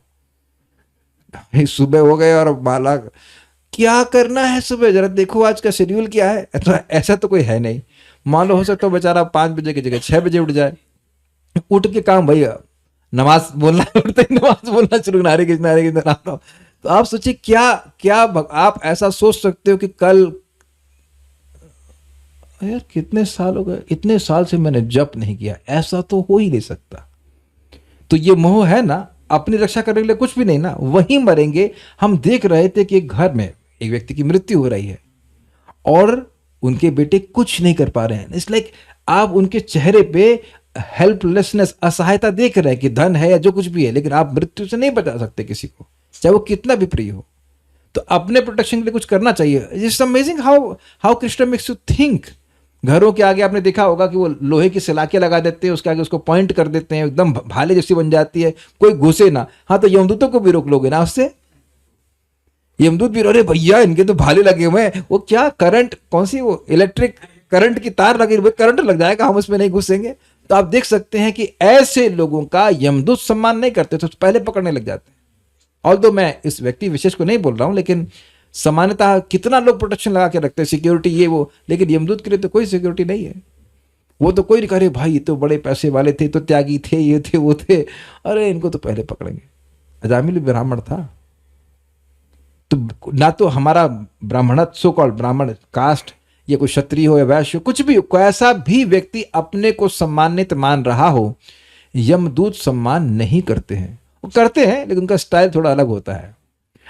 सुबह हो गए और माला क्या करना है सुबह, जरा देखो आज का शेड्यूल क्या है। तो ऐसा तो कोई है नहीं। मान लो हो सकता है बेचारा 5 बजे की जगह 6 बजे उठ जाए, उठ के काम भैया नमाज बोलना, उठते ही नमाज बोलना शुरू, नारे की नाम। तो आप सोचिए क्या क्या आप ऐसा सोच सकते हो कि कल यार कितने साल हो गए, इतने साल से मैंने जप नहीं किया, ऐसा तो हो ही नहीं सकता। तो ये मोह है ना, अपनी रक्षा करने के लिए कुछ भी नहीं ना, वहीं मरेंगे। हम देख रहे थे कि एक घर में एक व्यक्ति की मृत्यु हो रही है और उनके बेटे कुछ नहीं कर पा रहे हैं। इट्स लाइक आप उनके चेहरे पे हेल्पलेसनेस, असहायता देख रहे हैं कि धन है या जो कुछ भी है, लेकिन आप मृत्यु से नहीं बचा सकते किसी को, चाहे वो कितना भी प्रिय हो। तो अपने प्रोटेक्शन के लिए कुछ करना चाहिए। It's amazing how Krishna makes you think. घरों के आगे आपने देखा होगा कि वो लोहे की सलाखें लगा देते हैं, उसके आगे उसको पॉइंट कर देते हैं, एकदम भाले जैसी बन जाती है, कोई घुसे ना। हाँ तो यमदूतों को भी रोक लोगे ना उससे, यमदूत भी अरे भैया इनके तो भाले लगे हुए हैं, वो क्या करंट, कौन सी वो इलेक्ट्रिक करंट की तार लगी हुई, करंट लग जाएगा, हम उसमें नहीं घुसेंगे। तो आप देख सकते हैं कि ऐसे लोगों का यमदूत सम्मान नहीं करते तो पहले पकड़ने लग जाते हैं। और तो मैं इस व्यक्ति विशेष को नहीं बोल रहा हूं, लेकिन सामान्यतः कितना लोग प्रोटेक्शन लगा के रखते हैं, सिक्योरिटी ये वो, लेकिन यमदूत के लिए तो कोई सिक्योरिटी नहीं है। वो तो कोई नहीं करे भाई ये तो बड़े पैसे वाले थे, तो त्यागी थे, ये थे वो थे, अरे इनको तो पहले पकड़ेंगे। अजामिल ब्राह्मण था, तो ना तो हमारा ब्राह्मण सो कॉल्ड ब्राह्मण कास्ट, ये कोई क्षत्रिय हो या वैश्य, कुछ भी कोई ऐसा भी व्यक्ति अपने को सम्मानित मान रहा हो, यमदूत सम्मान नहीं करते हैं। वो करते हैं लेकिन उनका स्टाइल थोड़ा अलग होता है।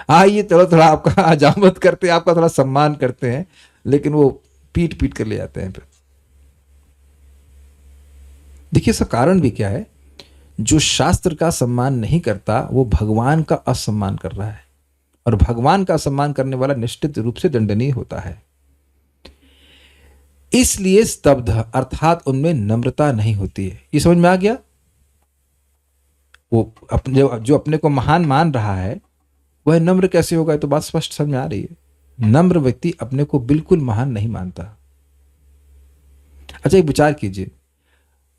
हाँ ये थोड़ा आपका हजामत करते हैं, आपका थोड़ा सम्मान करते हैं, लेकिन वो पीट पीट कर ले जाते हैं। देखिए इसका कारण भी क्या है, जो शास्त्र का सम्मान नहीं करता वो भगवान का असम्मान कर रहा है, और भगवान का सम्मान करने वाला निश्चित रूप से दंडनीय होता है। इसलिए स्तब्ध अर्थात उनमें नम्रता नहीं होती है। ये समझ में आ गया? वो अपने जो अपने को महान मान रहा है वह नम्र कैसे होगा, तो बात स्पष्ट समझ में आ रही है। नम्र व्यक्ति अपने को बिल्कुल महान नहीं मानता। अच्छा, एक विचार कीजिए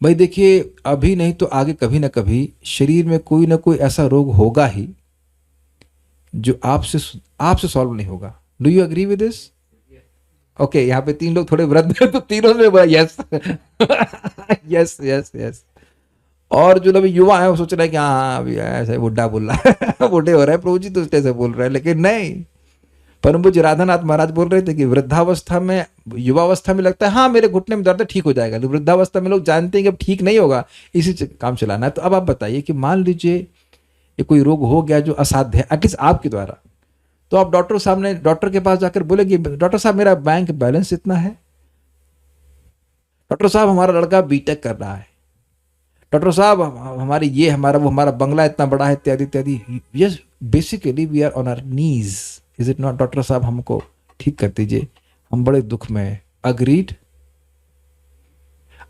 भाई, देखिए अभी नहीं तो आगे कभी ना कभी शरीर में कोई ना कोई ऐसा रोग होगा ही जो आपसे आपसे सॉल्व नहीं होगा। Do you agree with this? Okay, यहाँ पे 3 लोग थोड़े वृद्ध हैं तो तीनों में बोला यस यस यस यस। और जो अभी युवा है वो सोच रहा है कि हाँ अभी ऐसे बुढ़ा बोल रहा है बुढ़े हो रहे हैं प्रभु जी तो ऐसे बोल रहे हैं, लेकिन नहीं। परम पूज्य राधानाथ महाराज बोल रहे थे कि वृद्धावस्था में, युवावस्था में लगता है हाँ मेरे घुटने में दर्द है ठीक हो जाएगा, लेकिन वृद्धावस्था में लोग जानते हैं कि अब ठीक नहीं होगा, इसी काम चलाना है। तो अब आप बताइए कि मान लीजिए ये कोई रोग हो गया जो असाध्य है एटलीस्ट आपके द्वारा, तो आप डॉक्टर के पास जाकर बोले कि डॉक्टर साहब मेरा बैंक बैलेंस इतना है, डॉक्टर साहब हमारा लड़का बीटेक कर रहा है, डॉक्टर साहब हमारी ये हमारा बंगला इतना बड़ा है, इत्यादि इत्यादि। Yes, basically we are on our knees, is it not? Doctor साहब हमको ठीक कर दीजिए, हम बड़े दुख में हैं। अग्रीड?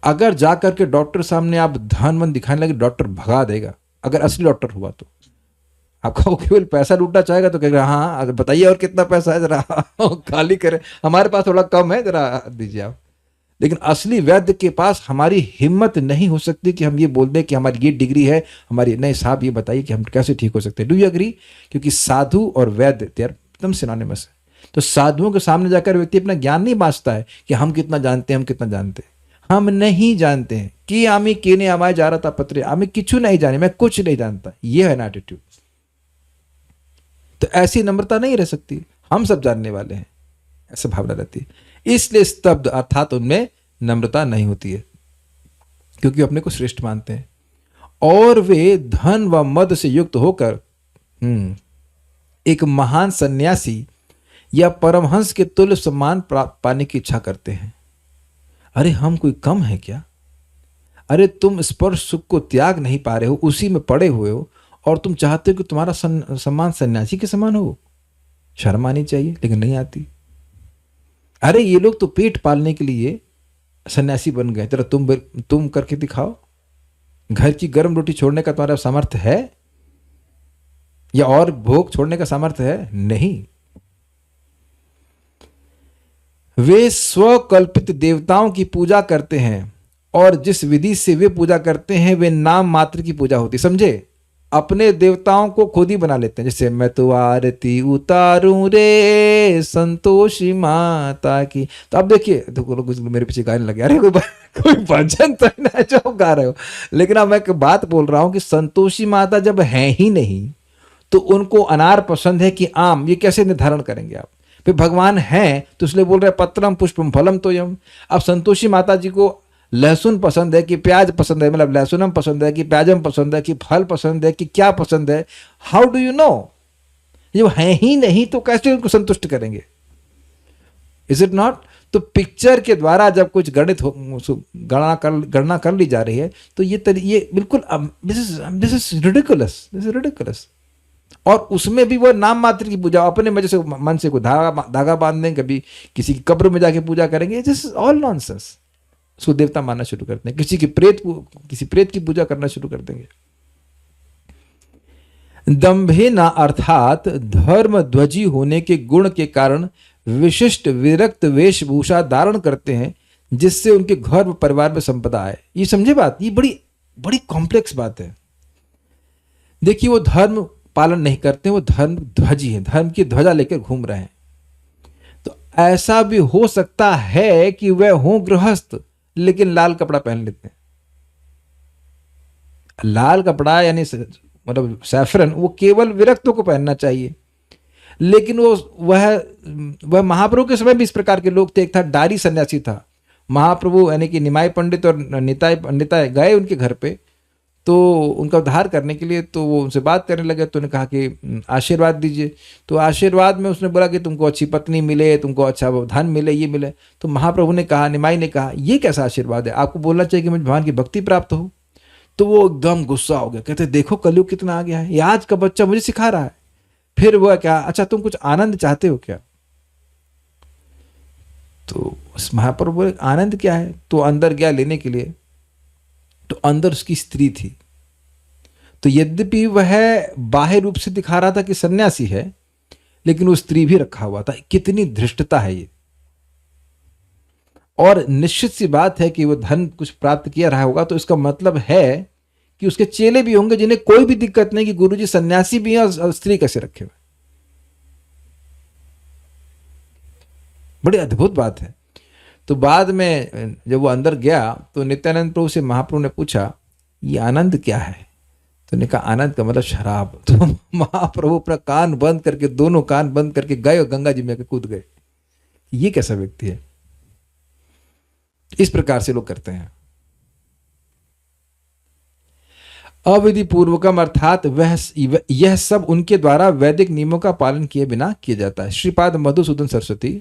अगर जाकर के डॉक्टर सामने आप धन मन दिखाने लगे, डॉक्टर भगा देगा। अगर असली डॉक्टर हुआ तो आपको केवल पैसा लूटना चाहेगा तो कहेगा हाँ बताइए और कितना पैसा है जरा खाली करें, हमारे पास थोड़ा कम है जरा दीजिए आप। लेकिन असली वैद्य के पास हमारी हिम्मत नहीं हो सकती कि हम ये बोल दें कि हमारी ये डिग्री है, हमारी नहीं साहब ये बताइए कि हम कैसे ठीक हो सकते हैं। Do you agree? क्योंकि साधु और वैद्य दे आर एकदम सिनोनिमस है। तो साधुओं के सामने जाकर व्यक्ति अपना ज्ञान नहीं बांटता है कि हम कितना जानते हैं, हम कितना जानते हैं। हम नहीं जानते हैं कि आमी केने आमाय जा रहा था पत्र, आमी किचू नहीं जाने, मैं कुछ नहीं जानता, ये है ना एटीट्यूड। तो ऐसी नम्रता नहीं रह सकती, हम सब जानने वाले हैं, ऐसा भावना रहती है। इसलिए स्तब्ध अर्थात उनमें नम्रता नहीं होती है, क्योंकि अपने को श्रेष्ठ मानते हैं और वे धन व मद से युक्त होकर एक महान सन्यासी या परमहंस के तुल्य सम्मान पाने की इच्छा करते हैं। अरे हम कोई कम है क्या? अरे तुम स्पर्श सुख को त्याग नहीं पा रहे हो, उसी में पड़े हुए हो, और तुम चाहते हो कि तुम्हारा सम्मान सन्यासी के समान हो। शर्म आनी चाहिए, लेकिन नहीं आती। अरे ये लोग तो पेट पालने के लिए सन्यासी बन गए, जरा तुम करके दिखाओ। घर की गर्म रोटी छोड़ने का तुम्हारा सामर्थ्य है या और भोग छोड़ने का सामर्थ्य है? नहीं। वे स्वकल्पित देवताओं की पूजा करते हैं और जिस विधि से वे पूजा करते हैं वे नाम मात्र की पूजा होती। समझे? अपने देवताओं को खुद ही बना लेते हैं। जैसे मैं तो आरती उतारूं रे संतोषी माता की। तो अब देखिए, तो कुछ मेरे पीछे गाने लगे, अरे कोई भजन तो नहीं जो आप गा रहे हो। लेकिन अब मैं एक बात बोल रहा हूं कि संतोषी माता जब है ही नहीं तो उनको अनार पसंद है कि आम, ये कैसे निर्धारण करेंगे आप? फिर भगवान हैं तो इसलिए बोल रहे हैं पत्रम पुष्पम फलम तोयम। अब संतोषी माता जी को लहसुन पसंद है कि प्याज पसंद है, मतलब लहसुनम पसंद है कि प्याजम पसंद है कि फल पसंद है कि क्या पसंद है? How do you know? ये है ही नहीं तो कैसे उनको संतुष्ट करेंगे? Is it not? तो पिक्चर के द्वारा जब कुछ गणना कर ली जा रही है तो ये बिल्कुल दिस इज रिडिकुलस। और उसमें भी वो नाम मात्र की पूजा, अपने मजे से मन से कोई धागा बांध दें, कभी किसी की कब्र में जाके पूजा करेंगे, दिस इज ऑल नॉनसेंस। उसको देवता मानना शुरू करते हैं, किसी प्रेत की पूजा करना शुरू कर देंगे। दंभेना अर्थात धर्म ध्वजी होने के गुण के कारण विशिष्ट विरक्त वेशभूषा धारण करते हैं जिससे उनके घर व परिवार में संपदा आए। ये समझे बात? ये बड़ी बड़ी कॉम्प्लेक्स बात है। देखिए, वो धर्म पालन नहीं करते, वो धर्म ध्वजी है, धर्म की ध्वजा लेकर घूम रहे हैं। तो ऐसा भी हो सकता है कि वह हो गृहस्थ लेकिन लाल कपड़ा पहन लेते हैं। लाल कपड़ा यानी मतलब सैफरन, वो केवल विरक्तों को पहनना चाहिए। लेकिन वह महाप्रभु के समय भी इस प्रकार के लोग थे। एक था डारी सन्यासी था। महाप्रभु यानी कि निमाय पंडित और निताय गए उनके घर पे, तो उनका उद्धार करने के लिए, तो वो उनसे बात करने लगे। तो उन्होंने कहा कि आशीर्वाद दीजिए। तो आशीर्वाद में उसने बोला कि तुमको अच्छी पत्नी मिले, तुमको अच्छा धन मिले, ये मिले। तो महाप्रभु ने कहा, निमाई ने कहा, ये कैसा आशीर्वाद है? आपको बोलना चाहिए कि मुझे भगवान की भक्ति प्राप्त हो। तो वो एकदम गुस्सा हो गया, कहते देखो कलयुग कितना आ गया है, ये आज का बच्चा मुझे सिखा रहा है। फिर वो क्या, अच्छा तुम कुछ आनंद चाहते हो क्या? तो उस महाप्रभु बोले आनंद क्या है? तो अंदर गया लेने के लिए, तो अंदर उसकी स्त्री थी। तो यद्यपि वह बाह्य रूप से दिखा रहा था कि सन्यासी है, लेकिन वो स्त्री भी रखा हुआ था। कितनी धृष्टता है ये। और निश्चित सी बात है कि वो धन कुछ प्राप्त किया रहा होगा, तो इसका मतलब है कि उसके चेले भी होंगे जिन्हें कोई भी दिक्कत नहीं कि गुरुजी सन्यासी भी हैं और स्त्री कैसे रखे हुए। बड़ी अद्भुत बात है। तो बाद में जब वो अंदर गया तो नित्यानंद प्रभु से महाप्रभु ने पूछा, ये आनंद क्या है? तो ने कहा, आनंद का मतलब शराब। तो महाप्रभु अपना कान बंद करके, दोनों कान बंद करके गए और गंगा जी में कूद गए। ये कैसा व्यक्ति है? इस प्रकार से लोग करते हैं। अविधि पूर्वकम अर्थात यह सब उनके द्वारा वैदिक नियमों का पालन किए बिना किया जाता है। श्रीपाद मधुसूदन सरस्वती,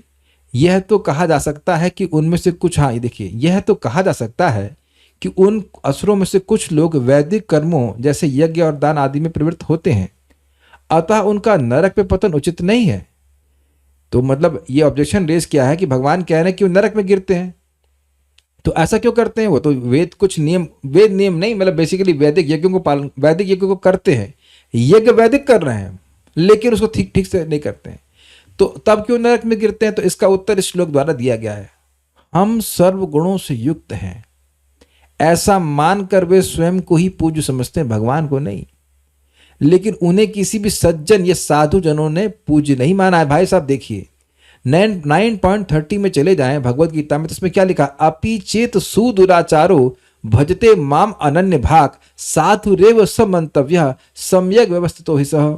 यह तो कहा जा सकता है कि उनमें से कुछ, हाँ ये देखिए, यह तो कहा जा सकता है कि उन असुरों में से कुछ लोग वैदिक कर्मों जैसे यज्ञ और दान आदि में प्रवृत्त होते हैं, अतः उनका नरक में पतन उचित नहीं है। तो मतलब ये ऑब्जेक्शन रेज किया है कि भगवान कह रहे हैं कि वो नरक में गिरते हैं, तो ऐसा क्यों करते हैं? वो तो वेद कुछ नियम, वेद नियम नहीं, मतलब बेसिकली वैदिक यज्ञों को पालन, वैदिक यज्ञों को करते हैं, यज्ञ वैदिक कर रहे हैं लेकिन उसको ठीक ठीक से नहीं करते हैं, तो तब क्यों नरक में गिरते हैं? तो इसका उत्तर इस श्लोक द्वारा दिया गया है। हम सर्व गुणों से युक्त हैं, ऐसा मानकर वे स्वयं को ही पूज्य समझते हैं, भगवान को नहीं। लेकिन उन्हें किसी भी सज्जन या साधु जनों ने पूज्य नहीं माना है। भाई साहब देखिए 9.30 में चले जाएं भगवत गीता में, तो उसमें क्या लिखा? अपि चेत सुदुराचारो भजते माम अनन्य भाग साधु रेव समंतव्य सम्यक व्यवस्थितो हि सह।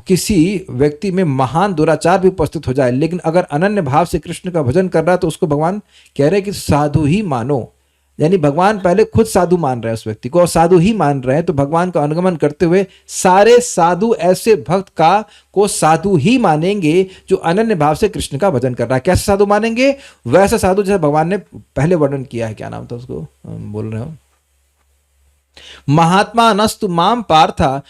किसी व्यक्ति में महान दुराचार भी उपस्थित हो जाए, लेकिन अगर अनन्य भाव से कृष्ण का भजन कर रहा है तो उसको भगवान कह रहे हैं कि साधु ही मानो। यानी भगवान पहले खुद साधु मान रहे हैं उस व्यक्ति को, और साधु ही मान रहे हैं, तो भगवान का अनुगमन करते हुए सारे साधु ऐसे भक्त को साधु ही मानेंगे जो अनन्य भाव से कृष्ण का भजन कर रहा है। कैसे साधु मानेंगे? वैसा साधु जैसे भगवान ने पहले वर्णन किया है। क्या नाम था उसको बोल रहे हो? महात्मा नस्तु माम पार्था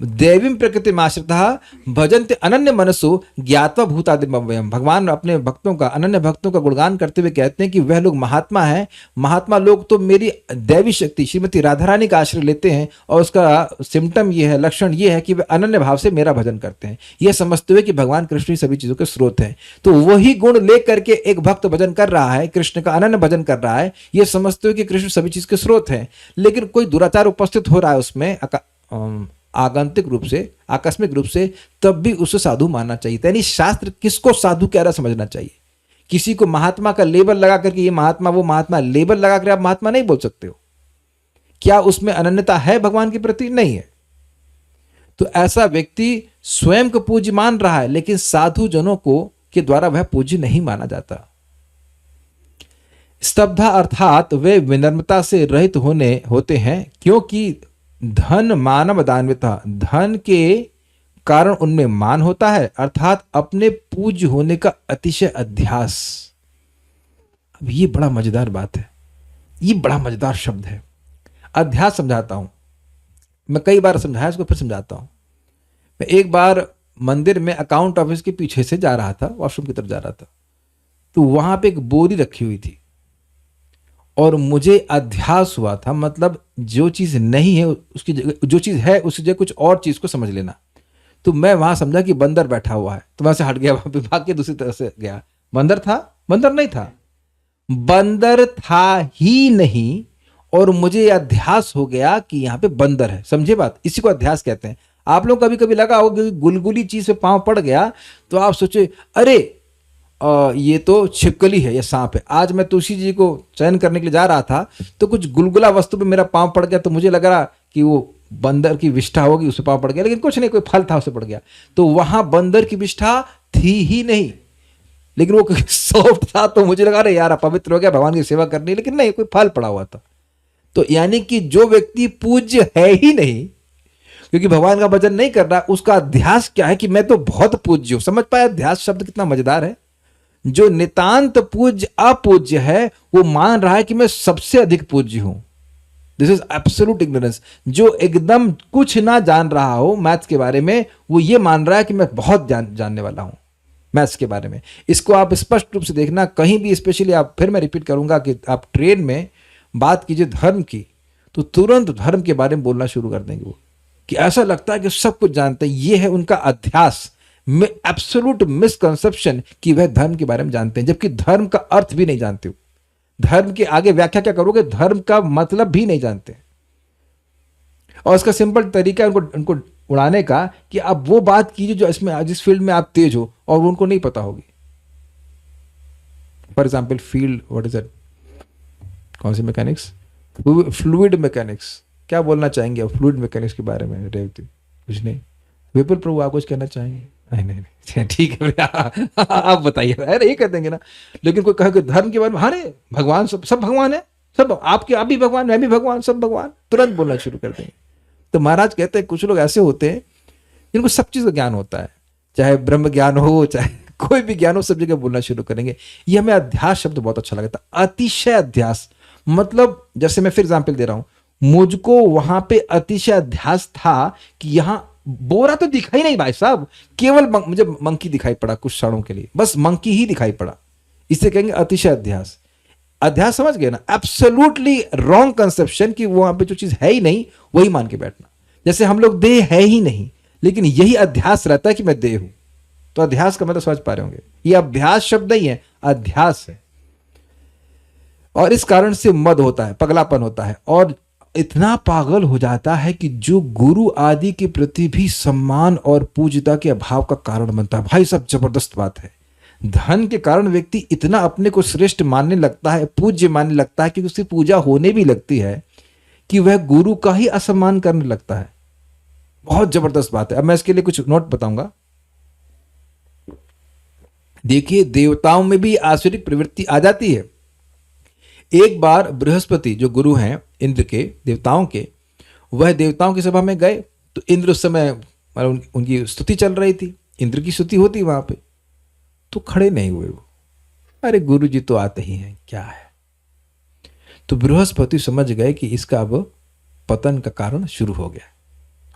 देवीं प्रकृति आश्रिता भजन्ते अनन्य मनसो ज्ञात्वा भूतादिमव्ययम्। भगवान अपने भक्तों का, अनन्य भक्तों का गुणगान करते हुए कहते हैं कि वह लोग महात्मा हैं। महात्मा लोग तो मेरी दैवी शक्ति श्रीमती राधा रानी का आश्रय लेते हैं, और उसका सिम्टम ये है, लक्षण ये है कि वे अनन्य भाव से मेरा भजन करते हैं, यह समझते हुए कि भगवान कृष्ण ही सभी चीजों के स्रोत हैं। तो वही गुण लेकर के एक भक्त भजन कर रहा है, कृष्ण का अनन्य भजन कर रहा है, यह समझते हुए कि कृष्ण सभी चीज के स्रोत हैं, लेकिन कोई दुराचार उपस्थित हो रहा है उसमें आगंतुक रूप से, आकस्मिक रूप से, तब भी उसे साधु मानना चाहिए। यानी शास्त्र किसको साधु कह रहा समझना चाहिए। किसी को महात्मा का लेबल लगा करके ये महात्मा वो महात्मा, लेबल लगा कर आप महात्मा नहीं बोल सकते हो। क्या उसमें अनन्यता है भगवान के प्रति? नहीं है। तो ऐसा व्यक्ति स्वयं को पूज्य मान रहा है, लेकिन साधु जनों को के द्वारा वह पूज्य नहीं माना जाता। स्तब्धा अर्थात वे विनम्रता से रहित होते हैं, क्योंकि धन मानव दान्विता, धन के कारण उनमें मान होता है, अर्थात अपने पूज्य होने का अतिशय अध्यास। अब ये बड़ा मजेदार बात है, ये बड़ा मजेदार शब्द है। अध्यास समझाता हूं मैं, कई बार समझाया, इसको फिर समझाता हूं। मैं एक बार मंदिर में अकाउंट ऑफिस के पीछे से जा रहा था, वॉशरूम की तरफ जा रहा था, तो वहां पे एक बोरी रखी हुई थी और मुझे अध्यास हुआ था, मतलब जो चीज नहीं है उसकी जगह, जो चीज है उसकी जगह कुछ और चीज को समझ लेना। तो मैं वहां समझा कि बंदर बैठा हुआ है, तो वहां से हट गया, वहां पे भाग के दूसरी तरफ से गया। बंदर था? बंदर नहीं था, बंदर था ही नहीं, और मुझे अध्यास हो गया कि यहाँ पे बंदर है। समझे बात? इसी को अध्यास कहते हैं। आप लोग कभी कभी लगा होगा कि गुलगुली चीज पे पांव पड़ गया तो आप सोचे अरे ये तो छिपकली है, ये सांप है। आज मैं तुलसी जी को चयन करने के लिए जा रहा था तो कुछ गुलगुला वस्तु पे मेरा पांव पड़ गया, तो मुझे लग रहा कि वो बंदर की विष्ठा होगी, उससे पांव पड़ गया, लेकिन कुछ नहीं, कोई फल था उससे पड़ गया। तो वहां बंदर की विष्ठा थी ही नहीं, लेकिन वो सॉफ्ट था, तो मुझे लगा अरे यार पवित्र हो गया, भगवान की सेवा करनी, लेकिन नहीं, कोई फल पड़ा हुआ था। तो यानी कि जो व्यक्ति पूज्य है ही नहीं, क्योंकि भगवान का भजन नहीं कर रहा, उसका अध्यास क्या है कि मैं तो बहुत पूज्य हूं। समझ पाया अध्यास शब्द कितना मजेदार है। जो नितांत पूज्य अपूज्य है वो मान रहा है कि मैं सबसे अधिक पूज्य हूं। This is absolute ignorance. जो एकदम कुछ ना जान रहा हो मैथ्स के बारे में, वो ये मान रहा है कि मैं बहुत जानने वाला हूं मैथ्स के बारे में। इसको आप स्पष्ट रूप से देखना कहीं भी, स्पेशली आप, फिर मैं रिपीट करूंगा कि आप ट्रेन में बात कीजिए धर्म की, तो तुरंत धर्म के बारे में बोलना शुरू कर देंगे वो, कि ऐसा लगता है कि सब कुछ जानते हैं। ये है उनका अध्यास। एब्सोल्यूट मिसकंसेप्शन कि वह धर्म के बारे में जानते हैं, जबकि धर्म का अर्थ भी नहीं जानते हो। धर्म के आगे व्याख्या क्या करोगे, धर्म का मतलब भी नहीं जानते। और इसका सिंपल तरीका है उनको उड़ाने का कि आप वो बात कीजिए जो इसमें जिस फील्ड में आप तेज हो और वो उनको नहीं पता होगी। For example field, what is that, कौन सी मैकेनिक्स, फ्लूइड मैकेनिक्स। क्या बोलना चाहेंगे आप फ्लूइड मैकेनिक्स के बारे में रेवती? कुछ नहीं। विपुल प्रभु आप कुछ कहना चाहेंगे? नहीं, ठीक है भैया, आप बताइए। अरे ये कह देंगे ना, लेकिन कोई कहे कि धर्म के बारे में, अरे भगवान सब भगवान है, सब आप भी भगवान, मैं भी भगवान, सब भगवान, तुरंत बोलना शुरू कर देंगे। तो महाराज कहते हैं कुछ लोग ऐसे होते हैं जिनको सब चीज का ज्ञान होता है, चाहे ब्रह्म ज्ञान हो, चाहे कोई भी ज्ञान हो, सब जगह बोलना शुरू करेंगे। ये हमें अध्यास शब्द बहुत अच्छा लगता है, अतिशय अध्यास। मतलब जैसे मैं फिर एग्जाम्पल दे रहा हूं, मुझको वहां पे अतिशय अध्यास था कि यहां बोरा तो दिखाई नहीं भाई साहब, केवल मुझे मंकी दिखाई पड़ा कुछ क्षणों के लिए, बस मंकी ही दिखाई पड़ा। इसे कहेंगे अतिशय अध्यास। अध्यास समझ गए ना, एब्सोल्युटली रॉन्ग कंसेप्शन कि वहां पे जो चीज है ही नहीं वही मान के बैठना। जैसे हम लोग देह है ही नहीं, लेकिन यही अध्यास रहता है कि मैं देह हूं। तो अध्यास का मतलब समझ पा रहे होंगे, ये अभ्यास शब्द नहीं है, अध्यास है। और इस कारण से मद होता है, पगलापन होता है, और इतना पागल हो जाता है कि जो गुरु आदि के प्रति भी सम्मान और पूज्यता के अभाव का कारण बनता है। भाई सब जबरदस्त बात है। धन के कारण व्यक्ति इतना अपने को श्रेष्ठ मानने लगता है, पूज्य मानने लगता है कि उसकी पूजा होने भी लगती है कि वह गुरु का ही असम्मान करने लगता है। बहुत जबरदस्त बात है। अब मैं इसके लिए कुछ नोट बताऊंगा। देखिए, देवताओं में भी आसुरिक प्रवृत्ति आ जाती है। एक बार बृहस्पति जो गुरु हैं इंद्र के, देवताओं के, वह देवताओं की सभा में गए तो इंद्र उस समय उनकी स्तुति चल रही थी, इंद्र की स्तुति होती वहां पे, तो खड़े नहीं हुए वो। अरे गुरु जी तो आते ही हैं, क्या है। तो बृहस्पति समझ गए कि इसका अब पतन का कारण शुरू हो गया।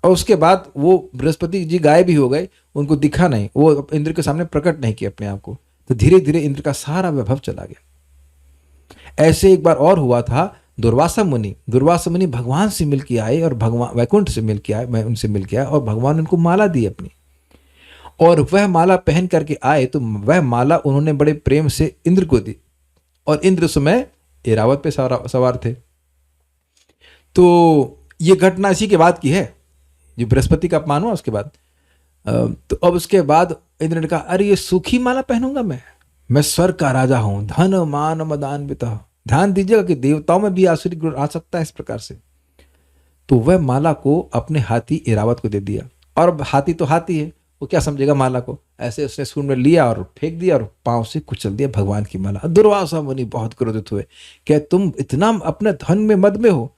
और उसके बाद वो बृहस्पति जी गायब भी हो गए, उनको दिखा नहीं, वो इंद्र के सामने प्रकट नहीं किया अपने आप को। तो धीरे धीरे इंद्र का सारा वैभव चला गया। ऐसे एक बार और हुआ था, दुर्वासा मुनि भगवान से मिल के आए और भगवान वैकुंठ से मिल के आए, मैं उनसे मिल के आया और भगवान उनको माला दी अपनी, और वह माला पहन करके आए। तो वह माला उन्होंने बड़े प्रेम से इंद्र को दी, और इंद्र उस समय ऐरावत पे सवार थे। तो ये घटना इसी के बाद की है, जो बृहस्पति का अपमान हुआ उसके बाद। तो अब उसके बाद इंद्र ने कहा, अरे ये सूखी माला पहनूंगा मैं स्वर्ग का राजा हूं, धन मान मदान्वित। ध्यान दीजिएगा कि देवताओं में भी आसुरिक गुण आ सकता है इस प्रकार से। तो वह माला को अपने हाथी ऐरावत को दे दिया, और हाथी तो हाथी है, वो क्या समझेगा माला को, ऐसे उसने सूंड में लिया और फेंक दिया और पांव से कुचल दिया भगवान की माला। दुर्वासा मुनि बहुत क्रोधित हुए, क्या तुम इतना अपने धन में मद में हो,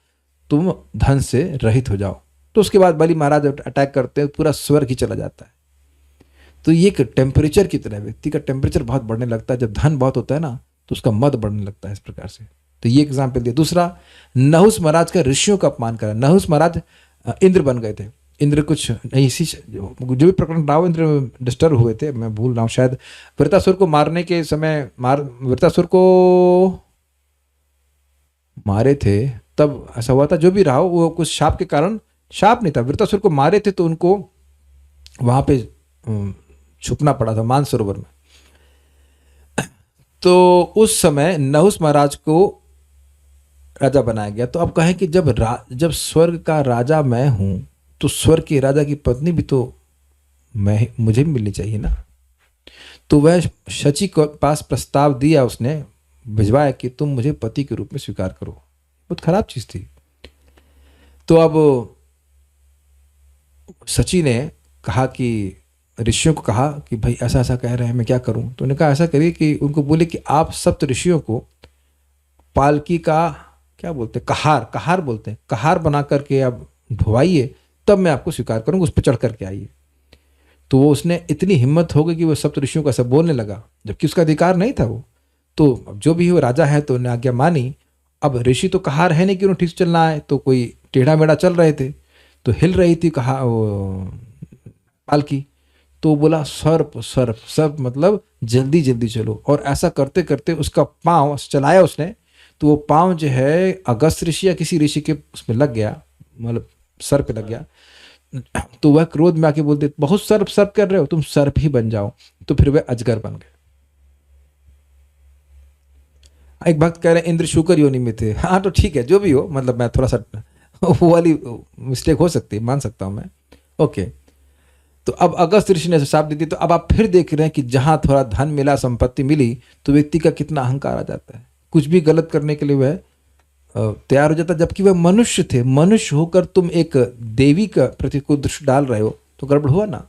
तुम धन से रहित हो जाओ। तो उसके बाद बलि महाराज अटैक करते हैं, पूरा स्वर्ग ही चला जाता है। तो ये एक टेम्परेचर की तरह, व्यक्ति का टेम्परेचर बहुत बढ़ने लगता है। जब धन बहुत होता है ना, तो उसका मद बढ़ने लगता है इस प्रकार से। तो ये एग्जाम्पल दिया। दूसरा, नहुस महाराज का ऋषियों का अपमान करा। नहुस महाराज इंद्र बन गए थे। इंद्र कुछ नहीं, इसी जो भी प्रकरण रहा, इंद्र डिस्टर्ब हुए थे, मैं भूल रहा हूँ, शायद वृत्तासुर को मारने के समय वृत्तासुर को मारे थे, तब ऐसा हुआ था। जो भी रहा वो कुछ शाप के कारण, शाप नहीं था, वृत्तासुर को मारे थे तो उनको वहां पे छुपना पड़ा था मानसरोवर में। तो उस समय नहुस महाराज को राजा बनाया गया। तो अब कहें कि जब स्वर्ग का राजा मैं हूं, तो स्वर्ग के राजा की पत्नी भी तो मुझे भी मिलनी चाहिए ना। तो वह शची के पास प्रस्ताव दिया, उसने भिजवाया कि तुम मुझे पति के रूप में स्वीकार करो। बहुत खराब चीज थी। तो अब शची ने कहा कि ऋषियों को कहा कि भाई ऐसा ऐसा कह रहे हैं, मैं क्या करूं। तो उन्होंने कहा ऐसा करिए कि उनको बोले कि आप सप्त ऋषियों को पालकी का क्या बोलते हैं, कहार बोलते हैं, कहार बना करके आप ढुवाइए, तब मैं आपको स्वीकार करूंगा, उस पर चढ़ करके आइए। तो वो उसने इतनी हिम्मत हो गई कि वो सप्त ऋषियों को ऐसा बोलने लगा, जबकि उसका अधिकार नहीं था वो। तो जो भी वो राजा है तो उन्हें आज्ञा मानी। अब ऋषि तो कहार है नहीं कि उन्हें ठीक से चलना है, तो कोई टेढ़ा मेढ़ा चल रहे थे, तो हिल रही थी पालकी। तो बोला सर्प मतलब जल्दी जल्दी चलो। और ऐसा करते करते उसका पाँव चलाया उसने, तो वो पाँव जो है अगस्त ऋषि या किसी ऋषि के उसमें लग गया, मतलब सर पे लग गया। तो वह क्रोध में आके बोलते बहुत सर्प सर्प कर रहे हो, तुम सर्प ही बन जाओ। तो फिर वह अजगर बन गए। एक भक्त कह रहे हैं इंद्र शुक्र योनि में थे। हाँ तो ठीक है, जो भी हो, मतलब मैं थोड़ा सा वो वाली मिस्टेक हो सकती है, मान सकता हूं मैं। ओके, तो अब अगस्त ऋषि ने शाप दी थी, तो अब आप फिर देख रहे हैं कि जहां थोड़ा धन मिला, संपत्ति मिली, तो व्यक्ति का कितना अहंकार आ जाता है, कुछ भी गलत करने के लिए वह तैयार हो जाता है। जबकि वह मनुष्य थे। मनुष्य होकर तुम एक देवी का प्रति को दृष्टि डाल रहे हो, तो गड़बड़ हुआ ना।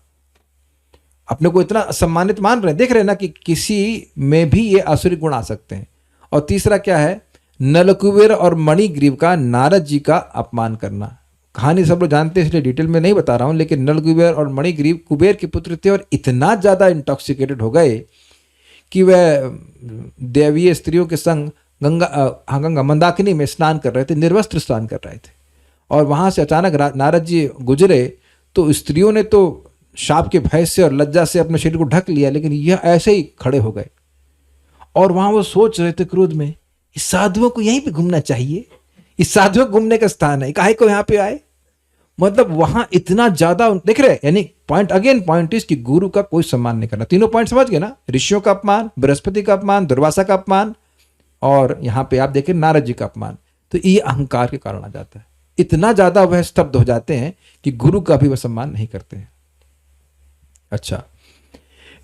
अपने को इतना सम्मानित मान रहे हैं, देख रहे हैं ना कि किसी में भी ये आसुरी गुण आ सकते हैं। और तीसरा क्या है, नलकुबेर और मणिग्रीव का नारद जी का अपमान करना। कहानी सब लोग जानते हैं इसलिए डिटेल में नहीं बता रहा हूं, लेकिन नलकुबेर और मणिग्रीव कुबेर के पुत्र थे और इतना ज्यादा इंटॉक्सिकेटेड हो गए कि वह देवीय स्त्रियों के संग गंगा मंदाकिनी में स्नान कर रहे थे, निर्वस्त्र स्नान कर रहे थे। और वहां से अचानक नारद जी गुजरे, तो स्त्रियों ने तो शाप के भय से और लज्जा से अपने शरीर को ढक लिया, लेकिन यह ऐसे ही खड़े हो गए। और वहां वो सोच रहे थे क्रोध में, इस साधुओं को यहीं पे घूमना चाहिए, इस साधुओं को घूमने का स्थान है, काहे को यहाँ पे आए। मतलब वहां इतना ज्यादा देख रहे, यानी पॉइंट अगेन पॉइंट इज कि गुरु का कोई सम्मान नहीं करना। तीनों पॉइंट समझ गए ना, ऋषियों का अपमान, बृहस्पति का अपमान, दुर्वासा का अपमान, और यहां पे आप देखें नारद जी का अपमान। तो ये अहंकार के कारण आ जाता है। इतना ज्यादा वह स्तब्ध हो जाते हैं कि गुरु का भी वह सम्मान नहीं करते हैं। अच्छा,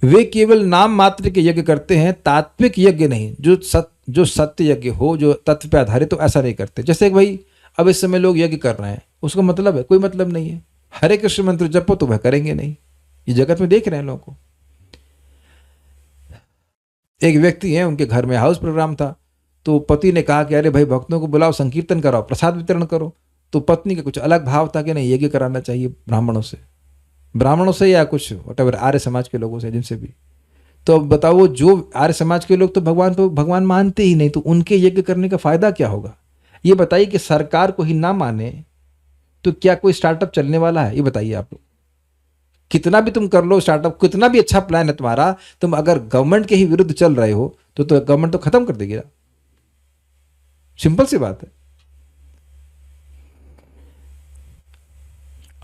वे केवल नाम मात्र के यज्ञ करते हैं, तात्विक यज्ञ नहीं, जो सत्य यज्ञ हो, जो तत्व पे आधारित हो, ऐसा नहीं करते। जैसे भाई अब इस समय लोग यज्ञ कर रहे हैं, उसका मतलब है, कोई मतलब नहीं है। हरे कृष्ण मंत्र जपो तो वह करेंगे नहीं। ये जगत में देख रहे हैं लोगों को। एक व्यक्ति है, उनके घर में हाउस प्रोग्राम था, तो पति ने कहा कि अरे भाई भक्तों को बुलाओ, संकीर्तन कराओ, प्रसाद वितरण करो। तो पत्नी का कुछ अलग भाव था कि नहीं, यज्ञ कराना चाहिए ब्राह्मणों से या कुछ वटेवर आर्य समाज के लोगों से, जिनसे भी। तो अब बताओ, जो आर्य समाज के लोग तो भगवान मानते ही नहीं, तो उनके यज्ञ करने का फायदा क्या होगा। ये बताइए कि सरकार को ही ना माने तो क्या कोई स्टार्टअप चलने वाला है, ये बताइए आप लोग। कितना भी तुम कर लो स्टार्टअप, कितना भी अच्छा प्लान है तुम्हारा, तुम अगर गवर्नमेंट के ही विरुद्ध चल रहे हो तो गवर्नमेंट तो खत्म कर देगी ना। सिंपल सी बात है।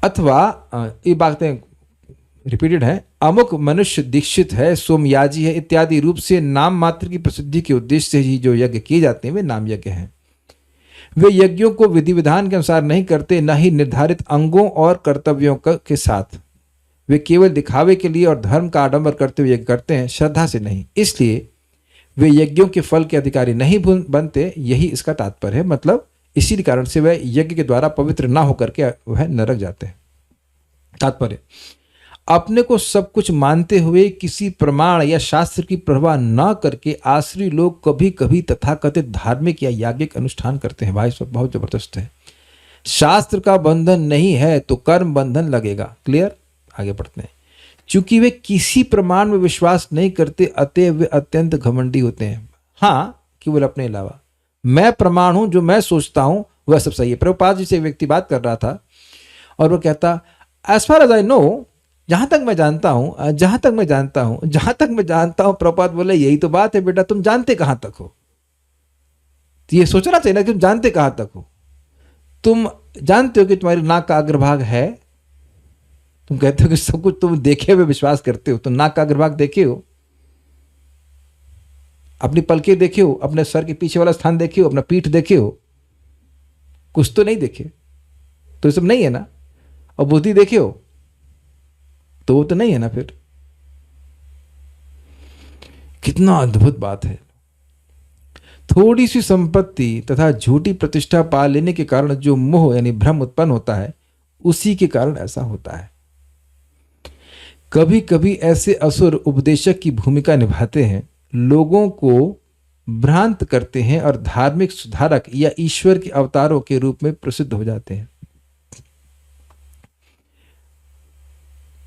अथवा ये बातें रिपीटेड है, अमुक मनुष्य दीक्षित है, सोमयाजी है इत्यादि रूप से नाम मात्र की प्रसिद्धि के उद्देश्य से ही जो यज्ञ किए जाते हैं वे नाम यज्ञ हैं। वे यज्ञों को विधि विधान के अनुसार नहीं करते, न ही निर्धारित अंगों और कर्तव्यों के साथ। वे केवल दिखावे के लिए और धर्म का आडंबर करते हुए यज्ञ करते हैं, श्रद्धा से नहीं। इसलिए वे यज्ञों के फल के अधिकारी नहीं बनते, यही इसका तात्पर्य है। मतलब इसी कारण से वह यज्ञ के द्वारा पवित्र ना होकर के वह नरक जाते हैं। तात्पर्य, अपने को सब कुछ मानते हुए किसी प्रमाण या शास्त्र की परवाह न करके आश्री लोग कभी कभी तथाकथित धार्मिक या याज्ञिक अनुष्ठान करते हैं। भाई सब बहुत जबरदस्त है। शास्त्र का बंधन नहीं है तो कर्म बंधन लगेगा। क्लियर, आगे बढ़ते हैं। चूंकि वे किसी प्रमाण में विश्वास नहीं करते, अतएव वे अत्यंत घमंडी होते हैं। हाँ, केवल अपने अलावा मैं प्रमाण हूं, जो मैं सोचता हूं वह सब सही है। प्रभुपाद जी से एक व्यक्ति बात कर रहा था और वो कहता, as far as I know, जहां तक मैं जानता हूं, प्रभुपाद बोले यही तो बात है बेटा, तुम जानते कहां तक हो। तो ये सोचना चाहिए ना कि तुम जानते कहां तक हो। तुम जानते हो कि तुम्हारी नाक का अग्रभाग है, तुम कहते हो कि सब कुछ तुम देखे हुए विश्वास करते हो, तो नाक का अग्रभाग देखे हो, अपनी पलकें देखे हो, अपने सर के पीछे वाला स्थान देखे हो, अपना पीठ देखे हो, कुछ तो नहीं देखे, तो ये सब नहीं है ना। और बुद्धि देखे हो तो वो तो नहीं है ना। फिर कितना अद्भुत बात है। थोड़ी सी संपत्ति तथा झूठी प्रतिष्ठा पा लेने के कारण जो मोह यानी भ्रम उत्पन्न होता है, उसी के कारण ऐसा होता है। कभी कभी ऐसे असुर उपदेशक की भूमिका निभाते हैं, लोगों को भ्रांत करते हैं और धार्मिक सुधारक या ईश्वर के अवतारों के रूप में प्रसिद्ध हो जाते हैं।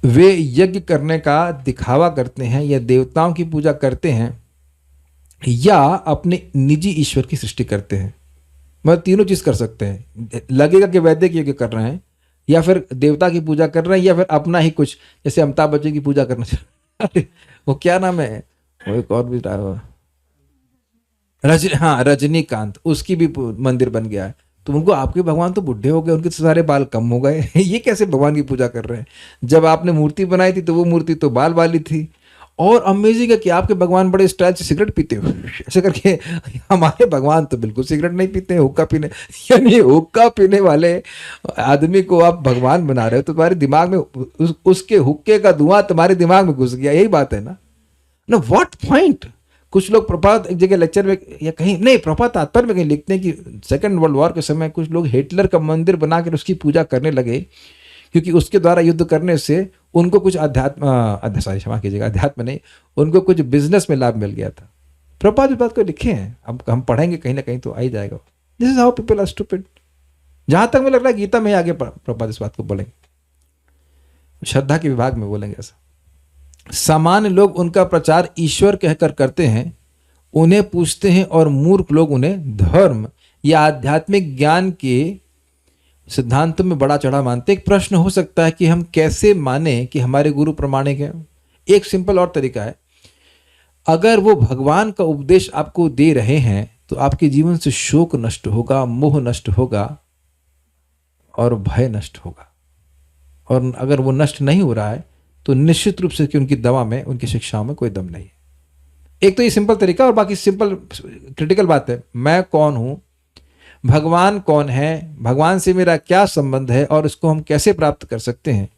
वे यज्ञ करने का दिखावा करते हैं या देवताओं की पूजा करते हैं या अपने निजी ईश्वर की सृष्टि करते हैं। मतलब तीनों चीज कर सकते हैं। लगेगा कि वैदिक यज्ञ कर रहे हैं, या फिर देवता की पूजा कर रहे हैं, या फिर अपना ही कुछ, जैसे अमिताभ बच्चन की पूजा करना चाहिए। वो क्या नाम है, वो एक और भी हाँ, रजनीकांत, उसकी भी मंदिर बन गया है। तो उनको आपके भगवान तो बुढ़े हो गए, उनके तो सारे बाल कम हो गए ये कैसे भगवान की पूजा कर रहे हैं? जब आपने मूर्ति बनाई थी तो वो मूर्ति तो बाल वाली थी। और अमेजिंग है कि आपके भगवान बड़े स्टाइल से सिगरेट पीते हो ऐसे करके। हमारे भगवान तो बिल्कुल सिगरेट नहीं पीते हैं, हुक्का पीने, यानी हुक्का पीने वाले आदमी को आप भगवान बना रहे हो, तो तुम्हारे दिमाग में उसके हुक्के का धुआं तुम्हारे दिमाग में घुस गया, यही बात है ना। ना व्हाट पॉइंट। कुछ लोग प्रभात एक जगह लेक्चर में या कहीं नहीं, प्रभात तात्पर्य में कहीं लिखते हैं कि सेकंड वर्ल्ड वॉर के समय कुछ लोग हिटलर का मंदिर बनाकर उसकी पूजा करने लगे, क्योंकि उसके द्वारा युद्ध करने से उनको कुछ क्षमा कीजिएगा, अध्यात्म नहीं, उनको कुछ बिजनेस में लाभ मिल गया था। प्रभात इस बात को लिखे हैं, अब हम पढ़ेंगे कहीं ना कहीं तो आ ही जाएगा। This is how people are stupid. जहां तक मुझे लग रहा है गीता में आगे प्रभात इस बात को बोलेंगे, श्रद्धा के विभाग में बोलेंगे ऐसा। सामान्य लोग उनका प्रचार ईश्वर कहकर करते हैं, उन्हें पूछते हैं, और मूर्ख लोग उन्हें धर्म या आध्यात्मिक ज्ञान के सिद्धांतों में बड़ा चढ़ा मानते। एक प्रश्न हो सकता है कि हम कैसे माने कि हमारे गुरु प्रमाणिक हैं? एक सिंपल और तरीका है, अगर वो भगवान का उपदेश आपको दे रहे हैं तो आपके जीवन से शोक नष्ट होगा, मोह नष्ट होगा और भय नष्ट होगा। और अगर वो नष्ट नहीं हो रहा है तो निश्चित रूप से कि उनकी दवा में, उनकी शिक्षाओं में कोई दम नहीं है। एक तो ये सिंपल तरीका, और बाकी सिंपल क्रिटिकल बात है, मैं कौन हूं, भगवान कौन है, भगवान से मेरा क्या संबंध है और इसको हम कैसे प्राप्त कर सकते हैं,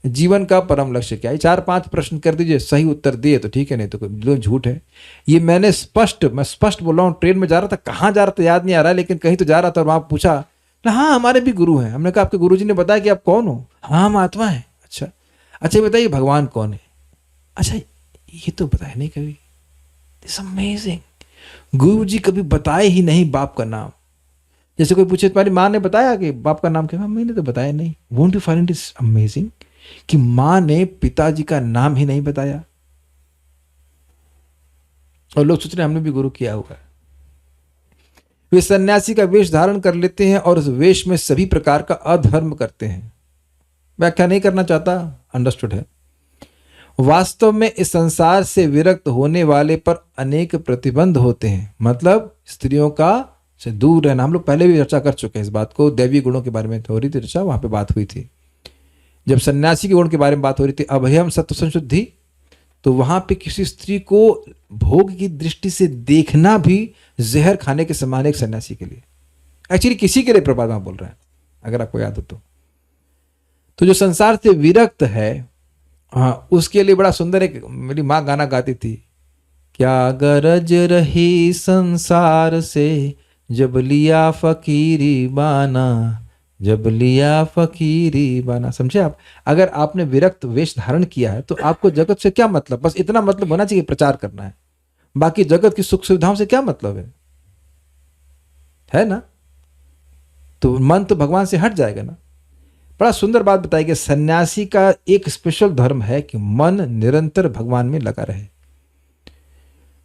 जीवन का परम लक्ष्य क्या है। 4-5 प्रश्न कर दीजिए, सही उत्तर दिए तो ठीक है, नहीं तो झूठ है। ये मैं स्पष्ट बोल रहा हूँ। ट्रेन में जा रहा था, कहाँ जा रहा था याद नहीं आ रहा, लेकिन कहीं तो जा रहा था, और वहां पूछा, हाँ हमारे भी गुरु हैं। हमने कहा आपके गुरुजी ने बताया कि आप कौन हो? हाँ हम आत्मा है। अच्छा बताइए भगवान कौन है? अच्छा ये तो बताया नहीं कभी। This amazing. गुरु जी कभी बताए ही नहीं बाप का नाम। जैसे कोई पूछे तुम्हारी माँ ने बताया कि बाप का नाम क्या? मैंने तो बताया नहीं। Won't you find it amazing कि माँ ने पिताजी का नाम ही नहीं बताया, और लोग सोच रहे हैं हमने भी गुरु किया हुआ है। वे सन्यासी का वेश धारण कर लेते हैं और उस वेश में सभी प्रकार का अधर्म करते हैं। व्याख्या नहीं करना चाहता, अंडरस्टूड है। वास्तव में इस संसार से विरक्त होने वाले पर अनेक प्रतिबंध होते हैं, मतलब स्त्रियों का से दूर रहना। हम लोग पहले भी चर्चा कर चुके हैं इस बात को, दैवी गुणों के बारे में हो रही थी चर्चा, वहां पे बात हुई थी। जब सन्यासी के गुण के बारे में बात हो रही थी, अभयम सत्व संशुद्धि, तो वहां पे किसी स्त्री को भोग की दृष्टि से देखना भी जहर खाने के समान है एक सन्यासी के लिए। एक्चुअली किसी के लिए प्रभात बोल रहे हैं, अगर आपको याद हो तो जो संसार से विरक्त है, हाँ, उसके लिए बड़ा सुंदर एक मेरी माँ गाना गाती थी, क्या गरज रही संसार से जब लिया फकीरी बाना, जब लिया फकीरी बाना। समझे आप? अगर आपने विरक्त वेश धारण किया है तो आपको जगत से क्या मतलब? बस इतना मतलब होना चाहिए, प्रचार करना है। बाकी जगत की सुख सुविधाओं से क्या मतलब है ना? तो मन तो भगवान से हट जाएगा ना। बड़ा सुंदर बात बताई कि सन्यासी का एक स्पेशल धर्म है कि मन निरंतर भगवान में लगा रहे।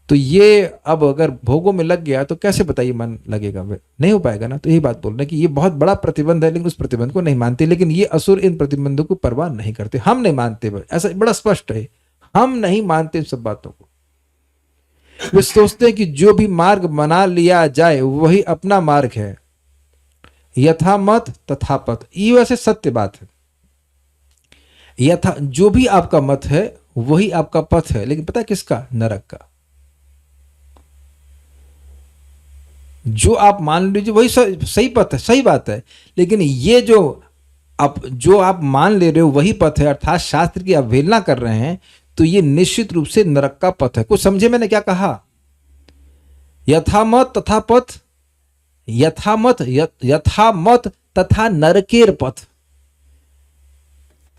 तो ये अब अगर भोगों में लग गया तो कैसे बताइए मन लगेगा? नहीं हो पाएगा ना। तो यही बात बोल रहे हैं कि ये बहुत बड़ा प्रतिबंध है, लेकिन उस प्रतिबंध को नहीं मानते। लेकिन ये असुर इन प्रतिबंधों को परवाह नहीं करते। हम नहीं मानते, ऐसा बड़ा स्पष्ट है, हम नहीं मानते इन सब बातों को। वे सोचते हैं कि जो भी मार्ग बना लिया जाए वही अपना मार्ग है, यथा मत तथा पथ। ये वैसे सत्य बात है, यथा जो भी आपका मत है वही आपका पथ है, लेकिन पता है किसका? नरक का। जो आप मान लीजिए वही सही पथ है, सही बात है, लेकिन ये जो आप मान ले रहे हो वही पथ है, अर्थात शास्त्र की अवहेलना कर रहे हैं, तो ये निश्चित रूप से नरक का पथ है। कुछ समझे मैंने क्या कहा? यथा मत तथा पथ, यथा मत तथा नरकेर पथ।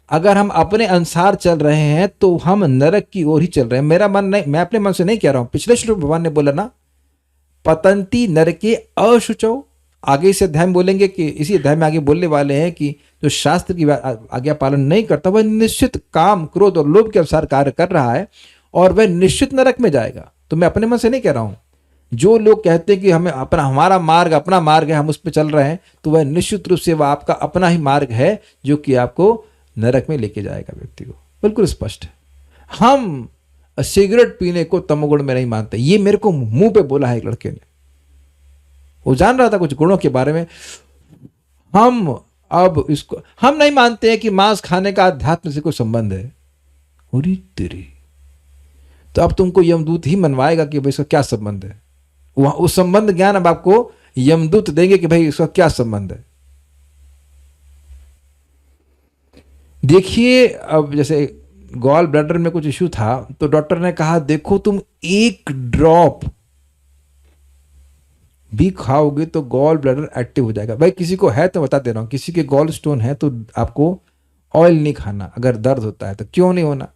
अगर हम अपने अनुसार चल रहे हैं तो हम नरक की ओर ही चल रहे हैं। मेरा मन नहीं, मैं अपने मन से नहीं कह रहा हूं। पिछले श्लोक भगवान ने बोला ना, पतंती नरके अशुचौ। आगे इस अध्याय में बोलेंगे कि इसी अध्याय में आगे बोलने वाले हैं कि जो शास्त्र की आज्ञा पालन नहीं करता वह निश्चित काम, क्रोध और लोभ के अनुसार कार्य कर रहा है और वह निश्चित नरक में जाएगा। तो मैं अपने मन से नहीं कह रहा हूं। जो लोग कहते हैं कि हमें हमारा मार्ग अपना मार्ग है, हम उस पर चल रहे हैं, तो वह निश्चित रूप से वह आपका अपना ही मार्ग है जो कि आपको नरक में लेके जाएगा व्यक्ति को। बिल्कुल स्पष्ट है। हम सिगरेट पीने को तमोगुण में नहीं मानते। ये मेरे को मुंह पे बोला है एक लड़के ने। वो जान रहा था कुछ गुणों के बारे में। हम अब इसको हम नहीं मानते हैं कि मांस खाने का अध्यात्म से कोई संबंध है। अरे तेरी, तो अब तुमको यमदूत ही मनवाएगा कि भाई इसका क्या संबंध है। वहां उस संबंध ज्ञान अब आपको यमदूत देंगे कि भाई इसका क्या संबंध है। देखिए, अब जैसे गॉल ब्लैडर में कुछ इश्यू था तो डॉक्टर ने कहा देखो तुम एक ड्रॉप भी खाओगे तो गॉल ब्लैडर एक्टिव हो जाएगा। भाई किसी को है तो बता दे रहा हूं, किसी के गॉल स्टोन है तो आपको ऑयल नहीं खाना अगर दर्द होता है तो। क्यों नहीं होना?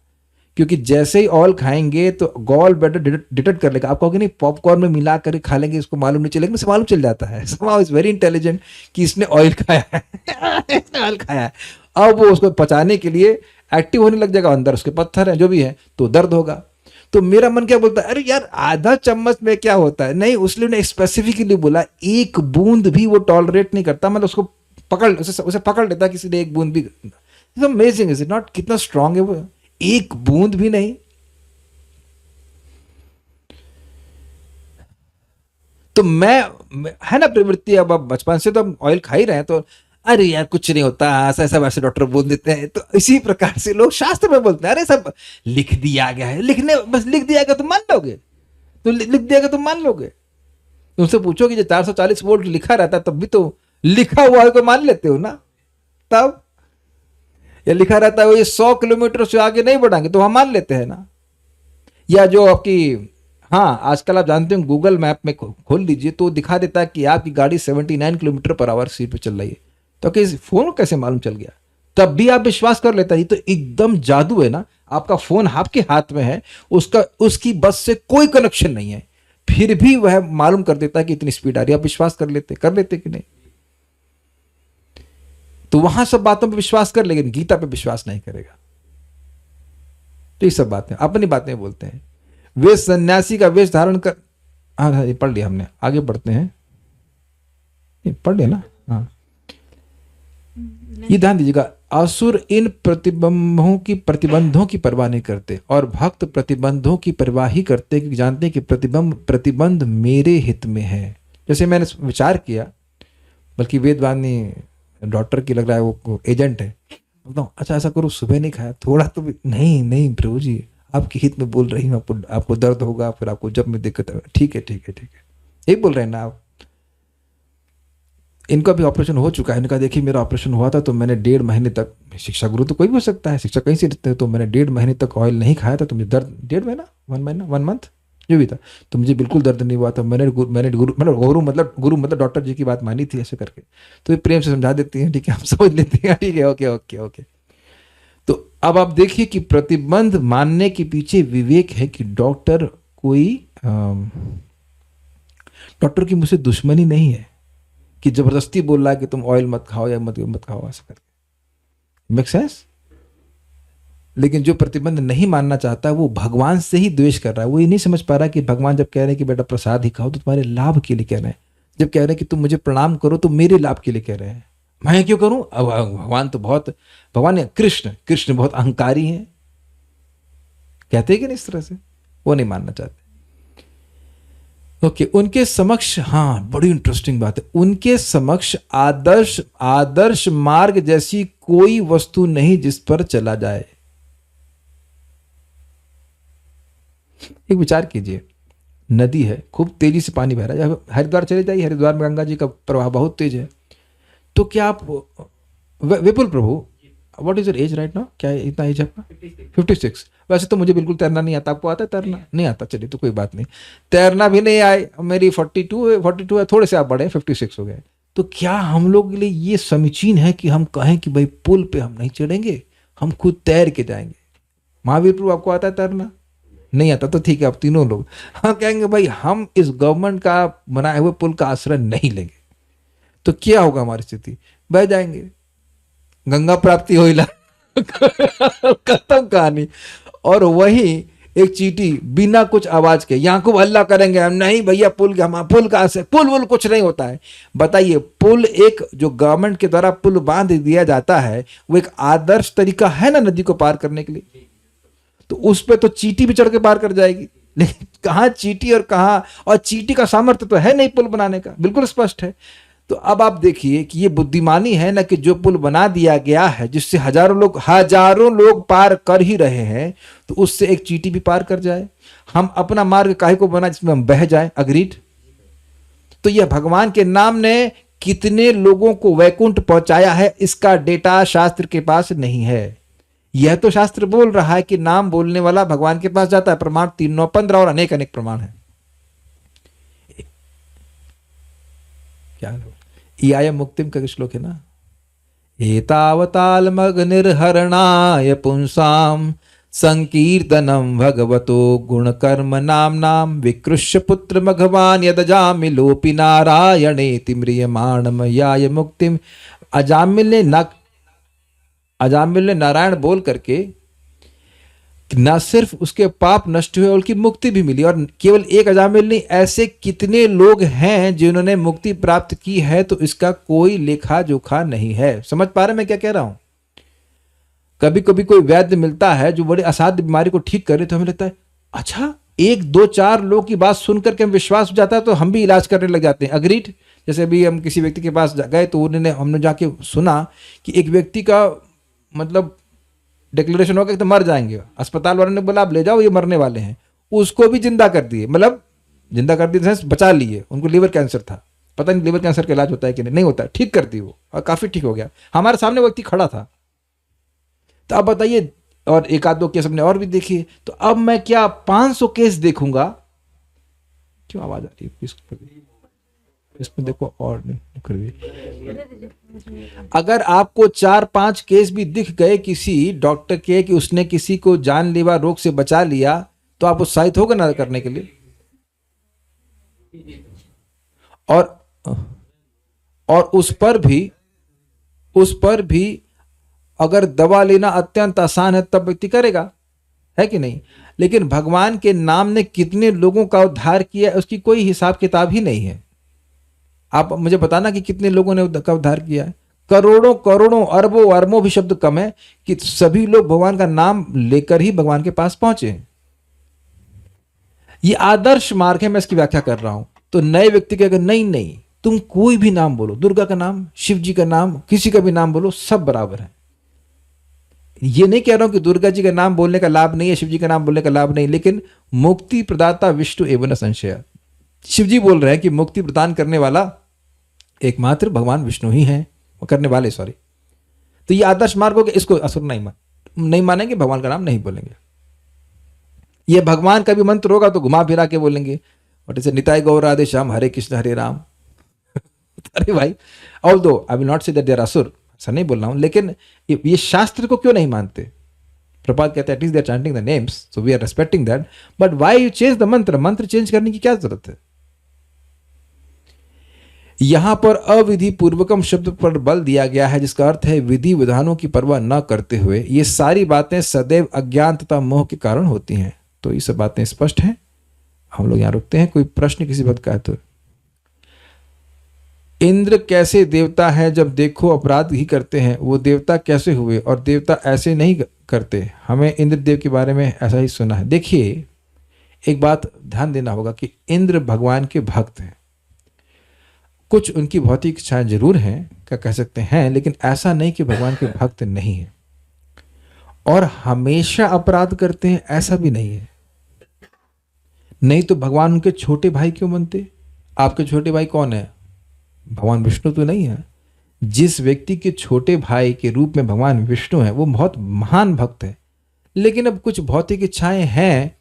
क्योंकि जैसे ही ऑयल खाएंगे तो गॉल ब्लैडर डिटेक्ट कर लेगा। आप कहोगे नहीं पॉपकॉर्न में मिला कर खा लेंगे इसको मालूम नहीं चलेगा, मालूम चल जाता है। somehow इज वेरी इंटेलिजेंट कि इसने ऑयल खाया है इसने ऑयल खाया है। अब वो उसको पचाने के लिए एक्टिव होने लग जाएगा, अंदर उसके पत्थर हैं जो भी है तो दर्द होगा। तो मेरा मन क्या बोलता है, अरे यार आधा चम्मच में क्या होता है। नहीं, उसने स्पेसिफिकली बोला एक बूंद भी वो टॉलरेट नहीं करता, मतलब उसको पकड़ उसे पकड़ लेता किसी ने एक बूंद भी। Amazing is it not? कितना स्ट्रांग है वो, एक बूंद भी नहीं। तो मैं है ना प्रवृत्ति, अब बचपन से तो हम ऑयल खा ही रहे हैं तो अरे यार कुछ नहीं होता, ऐसा ऐसा वैसे डॉक्टर बोल देते हैं। तो इसी प्रकार से लोग शास्त्र में बोलते हैं अरे सब लिख दिया गया है, लिखने बस लिख दिया गया तो मान लोगे, तो लिख दिया गया तो मान लोगे। तुमसे पूछो कि जो 440 वोल्ट लिखा रहता है तब भी तो लिखा हुआ है को मान लेते हो ना। तब या लिखा रहता है वो ये 100 किलोमीटर से आगे नहीं बढ़ाएंगे तो हम मान लेते हैं ना। या जो आपकी, हाँ आजकल आप जानते हो गूगल मैप में खोल लीजिए तो दिखा देता है कि आपकी गाड़ी 79 किलोमीटर पर आवर स्पीड पे चल रही है। तो कि फोन कैसे मालूम चल गया? तब भी आप विश्वास कर लेता है। तो एकदम जादू है ना, आपका फोन आपके हाथ में है, उसकी बस से कोई कनेक्शन नहीं है, फिर भी वह मालूम कर देता है कि इतनी स्पीड आ रही है। आप विश्वास कर लेते कि नहीं? तो वहां सब बातों पर विश्वास कर, लेकिन गीता पे विश्वास नहीं करेगा। तो ये सब बातें अपनी बातें बोलते हैं। वे सन्यासी का वेश धारण कर, हाँ ये पढ़ लिया हमने, आगे बढ़ते हैं। ये पढ़ लिया ना? हाँ ये ध्यान दीजिएगा, असुर इन प्रतिबंधों की परवाह नहीं करते और भक्त प्रतिबंधों की परवाह ही करते, क्योंकि जानते हैं कि प्रतिबंध मेरे हित में है। जैसे मैंने विचार किया, बल्कि वेदवानी डॉक्टर की लग रहा है वो एजेंट है, अच्छा ऐसा करो सुबह नहीं खाया थोड़ा तो भी नहीं प्रभु जी आपके हित में बोल रही हूँ, आपको दर्द होगा फिर आपको जब में दिक्कत है। ठीक है यही बोल रहे हैं ना आप। इनका भी ऑपरेशन हो चुका है। इनका देखिए मेरा ऑपरेशन हुआ था तो मैंने 1.5 महीने तक, शिक्षा गुरु तो कोई भी हो सकता है, शिक्षा कहीं से देते हैं, तो मैंने 1.5 महीने तक ऑयल नहीं खाया था तो मुझे दर्द 1.5 महीना 1 मंथ जो भी था तो मुझे बिल्कुल दर्द नहीं हुआ था। मैंने गुरु मतलब डॉक्टर जी की बात मानी थी ऐसे करके। तो ये प्रेम से समझा देती हैं, ठीक है हम समझ लेते हैं, ठीक है ओके। तो अब आप देखिए कि प्रतिबंध मानने के पीछे विवेक है कि डॉक्टर की मुझसे दुश्मनी नहीं है कि जबरदस्ती बोल रहा है कि तुम ऑयल मत खाओ या मत खाओ ऐसा करके। Make sense? लेकिन जो प्रतिबंध नहीं मानना चाहता वो भगवान से ही द्वेष कर रहा है। वो ये नहीं समझ पा रहा कि भगवान जब कह रहे हैं कि बेटा प्रसाद ही खाओ तो तुम्हारे लाभ के लिए कह रहे हैं, जब कह रहे हैं कि तुम मुझे प्रणाम करो तो मेरे लाभ के लिए कह रहे हैं। मैं क्यों करूं? भगवान कृष्ण बहुत अहंकारी हैं, कहते हैं कि नहीं इस तरह से, वो नहीं मानना चाहते। ओके उनके समक्ष, हाँ बड़ी इंटरेस्टिंग बात है, उनके समक्ष आदर्श मार्ग जैसी कोई वस्तु नहीं जिस पर चला जाए। एक विचार कीजिए, नदी है, खूब तेजी से पानी बह रहा है, हरिद्वार चले जाइए, हरिद्वार में गंगा जी का प्रवाह बहुत तेज है। तो क्या आप Vipul Prabhu, what is your age right now? क्या इतना एज है आपका? 56। वैसे तो मुझे बिल्कुल तैरना नहीं आता, आपको आता है तैरना? नहीं आता, चलिए तो कोई बात नहीं, तैरना भी नहीं आए, मेरी 42 है, थोड़े से आप बड़े 56 हो गए। तो क्या हम लोग के लिए ये समीचीन है कि हम कहें कि भाई पुल पे हम नहीं चढ़ेंगे, हम खुद तैर के जाएंगे? महावीर प्रभु आपको आता है तैरना? नहीं आता, तो ठीक है आप तीनों लोग हम कहेंगे भाई हम इस गवर्नमेंट का बनाए हुए पुल का आश्रय नहीं लेंगे। तो क्या होगा हमारी स्थिति? बह जाएंगे, गंगा प्राप्ति होइला खत्म कहानी। और वही एक चींटी बिना कुछ आवाज के यहाँ को हल्ला करेंगे, हम नहीं भैया पुल का पुल कुछ नहीं होता है। बताइए, पुल एक जो गवर्नमेंट के द्वारा पुल बांध दिया जाता है वो एक आदर्श तरीका है ना नदी को पार करने के लिए। तो उस पे तो चींटी भी चढ़ के पार कर जाएगी, लेकिन कहाँ चींटी और कहाँ, और चींटी का सामर्थ्य तो है नहीं पुल बनाने का, बिल्कुल स्पष्ट है। तो अब आप देखिए कि ये बुद्धिमानी है ना, कि जो पुल बना दिया गया है जिससे हजारों लोग पार कर ही रहे हैं, तो उससे एक चींटी भी पार कर जाए। हम अपना मार्ग काहे को बना जिसमें हम बह जाए, अग्रीड। तो यह भगवान के नाम ने कितने लोगों को वैकुंठ पहुंचाया है, इसका डेटा शास्त्र के पास नहीं है। यह तो शास्त्र बोल रहा है कि नाम बोलने वाला भगवान के पास जाता है, प्रमाण 3, 9, 15 और अनेक अनेक प्रमाण है। क्या ईयाय मुक्तिम का श्लोक है ना, एतावतालमग्निर्हरणाय पुंसाम संकीर्तनम भगवतो गुणकर्म नाम विकृष्य पुत्र भगवान यदजामिलोपि नारायणेति म्रियमाणम याय मुक्तिम। अजामिल ने नारायण बोल करके न सिर्फ उसके पाप नष्ट हुए, उनकी मुक्ति भी मिली। और केवल एक अजामिल नहीं, ऐसे कितने लोग हैं जिन्होंने मुक्ति प्राप्त की है, तो इसका कोई लेखा जोखा नहीं है। समझ पा रहे मैं क्या कह रहा हूं? कभी कभी कोई वैद्य मिलता है जो बड़ी असाध्य बीमारी को ठीक करे, तो हमें लगता है अच्छा, 1, 2, 4 लोग की बात सुनकर के हम विश्वास हो जाता है, तो हम भी इलाज करने लग जाते हैं। अग्रीड। जैसे अभी हम किसी व्यक्ति के पास गए, तो हमने जाके सुना कि एक व्यक्ति का मतलब डिक्लेरेशन हो गया कि तो मर जाएंगे, अस्पताल वालों ने बोला आप ले जाओ, ये मरने वाले हैं। उसको भी जिंदा कर दिए, मतलब जिंदा कर दिए, बचा लिए। उनको लीवर कैंसर था, पता नहीं लीवर कैंसर का इलाज होता है कि नहीं होता है, ठीक कर दी वो, और काफी ठीक हो गया। हमारे सामने व्यक्ति खड़ा था। तो अब बताइए, और एक आध दो केस हमने और भी देखी। तो अब मैं क्या 500 केस देखूंगा? क्यों आवाज आ रही है इसमें? देखो और नहीं कर भी। अगर आपको 4-5 केस भी दिख गए किसी डॉक्टर के कि उसने किसी को जानलेवा रोग से बचा लिया, तो आप उत्साहित होगा ना करने के लिए। और उस पर भी अगर दवा लेना अत्यंत आसान है, तब व्यक्ति करेगा, है कि नहीं? लेकिन भगवान के नाम ने कितने लोगों का उद्धार किया, उसकी कोई हिसाब किताब ही नहीं है। आप मुझे बताना कि कितने लोगों ने का उद्धार किया है। करोड़ों करोड़ों अरबों अरबों भी शब्द कम है कि सभी लोग भगवान का नाम लेकर ही भगवान के पास पहुंचे। ये आदर्श मार्ग है, मैं इसकी व्याख्या कर रहा हूं। तो नए व्यक्ति के अगर नहीं, तुम कोई भी नाम बोलो, दुर्गा का नाम, शिव जी का नाम, किसी का भी नाम बोलो, सब बराबर है। ये नहीं कह रहा हूं कि दुर्गा जी का नाम बोलने का लाभ नहीं है, शिव जी का नाम बोलने का लाभ नहीं, लेकिन मुक्ति प्रदाता विष्णु एवं न संशय। शिव जी बोल रहे हैं कि मुक्ति प्रदान करने वाला एकमात्र भगवान विष्णु ही है, करने वाले, सॉरी। तो ये आदर्श मार्ग हो गया, इसको असुर नहीं मानेंगे, भगवान का नाम नहीं बोलेंगे। ये भगवान का भी मंत्र होगा तो घुमा फिरा के बोलेंगे, और जैसे निताय गौर राधे श्याम हरे कृष्ण हरे राम। अरे भाई, although I will not say that they are असुर, ऐसा नहीं बोल रहा हूं, लेकिन ये शास्त्र को क्यों नहीं मानते? प्रभात कहते हैं at least they are chanting the names, so we are respecting that, but why you change the mantra change करने की क्या जरूरत है? यहां पर अविधि पूर्वकम शब्द पर बल दिया गया है, जिसका अर्थ है विधि विधानों की परवाह न करते हुए। ये सारी बातें सदैव अज्ञान तथा मोह के कारण होती हैं। तो ये सब बातें स्पष्ट हैं। हम लोग यहां रुकते हैं। कोई प्रश्न किसी बात का है तो? इंद्र कैसे देवता है? जब देखो अपराध ही करते हैं, वो देवता कैसे हुए? और देवता ऐसे नहीं करते। हमें इंद्रदेव के बारे में ऐसा ही सुना है। देखिए, एक बात ध्यान देना होगा कि इंद्र भगवान के भक्त हैं। कुछ उनकी भौतिक इच्छाएं जरूर हैं, क्या कह सकते हैं, लेकिन ऐसा नहीं कि भगवान के भक्त नहीं है। और हमेशा अपराध करते हैं, ऐसा भी नहीं है। नहीं तो भगवान उनके छोटे भाई क्यों बनते? आपके छोटे भाई कौन है? भगवान विष्णु तो नहीं है। जिस व्यक्ति के छोटे भाई के रूप में भगवान विष्णु है, वो बहुत महान भक्त है। लेकिन अब कुछ भौतिक इच्छाएं हैं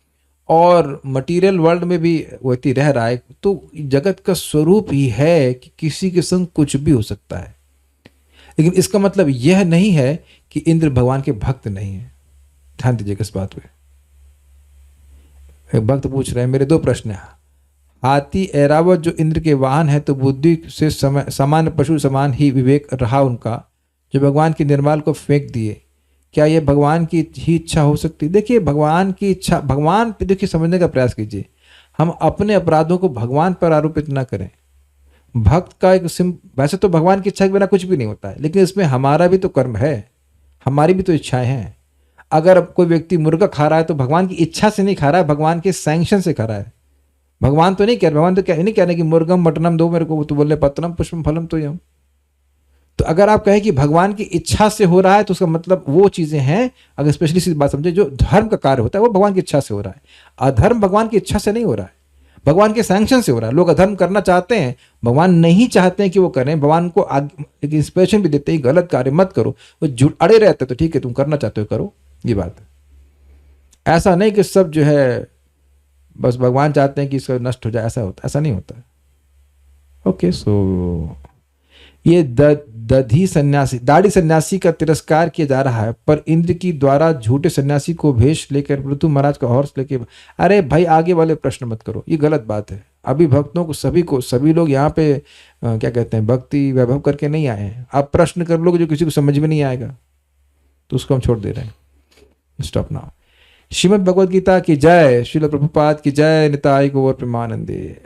और मटेरियल वर्ल्ड में भी व्यक्ति रह रहा है, तो जगत का स्वरूप ही है कि किसी के संग कुछ भी हो सकता है। लेकिन इसका मतलब यह नहीं है कि इंद्र भगवान के भक्त नहीं है। ध्यान दीजिएगा इस बात पे। एक भक्त पूछ रहे हैं, मेरे 2 प्रश्न हैं। हाथी ऐरावत जो इंद्र के वाहन है, तो बुद्धि से सामान्य पशु समान ही विवेक रहा उनका, जो भगवान के निर्माल को फेंक दिए। क्या यह भगवान की ही इच्छा हो सकती? देखिए, भगवान की इच्छा, भगवान पे देखिए समझने का प्रयास कीजिए। हम अपने अपराधों को भगवान पर आरोपित ना करें। भक्त का एक वैसे तो भगवान की इच्छा के बिना कुछ भी नहीं होता है, लेकिन इसमें हमारा भी तो कर्म है, हमारी भी तो इच्छाएं हैं। अगर कोई व्यक्ति मुर्गा खा रहा है तो भगवान की इच्छा से नहीं खा रहा है, भगवान के सैंक्शन से खा रहा है। भगवान तो नहीं कह रहे, भगवान तो नहीं कह रहे कि मुर्गम मटनम दो मेरे को, तो बोल रहे पत्रम पुष्पम फलम तो यम। तो अगर आप कहें कि भगवान की इच्छा से हो रहा है तो उसका मतलब वो चीजें हैं, अगर स्पेशली इसी बात समझे, जो धर्म का कार्य होता है वो भगवान की इच्छा से हो रहा है। अधर्म भगवान की इच्छा से नहीं हो रहा है, भगवान के सैंक्शन से हो रहा है। लोग अधर्म करना चाहते हैं, भगवान नहीं चाहते हैं कि वो करें, भगवान को एक इंस्पिरेशन भी देते हैं गलत कार्य मत करो, वो जुड़ अड़े रहते तो ठीक है तुम करना चाहते हो करो, ये बात है। ऐसा नहीं कि सब जो है बस भगवान चाहते हैं कि इसका नष्ट हो जाए, ऐसा होता, ऐसा नहीं होता। ओके, सो ये दधी सन्यासी, दाढ़ी सन्यासी का तिरस्कार किया जा रहा है, पर इंद्र की द्वारा झूठे सन्यासी को भेष लेकर पृथु महाराज का हॉर्स लेके। अरे भाई आगे वाले प्रश्न मत करो, ये गलत बात है। अभी भक्तों को सभी लोग यहाँ पे क्या कहते हैं, भक्ति वैभव करके नहीं आए हैं। आप प्रश्न कर लोगे जो किसी को समझ में नहीं आएगा तो उसको हम छोड़ दे रहे हैं। Stop now. श्रीमद् भगवद गीता की जय, श्रील प्रभुपाद की जय, निताई गौर प्रेमानंदे।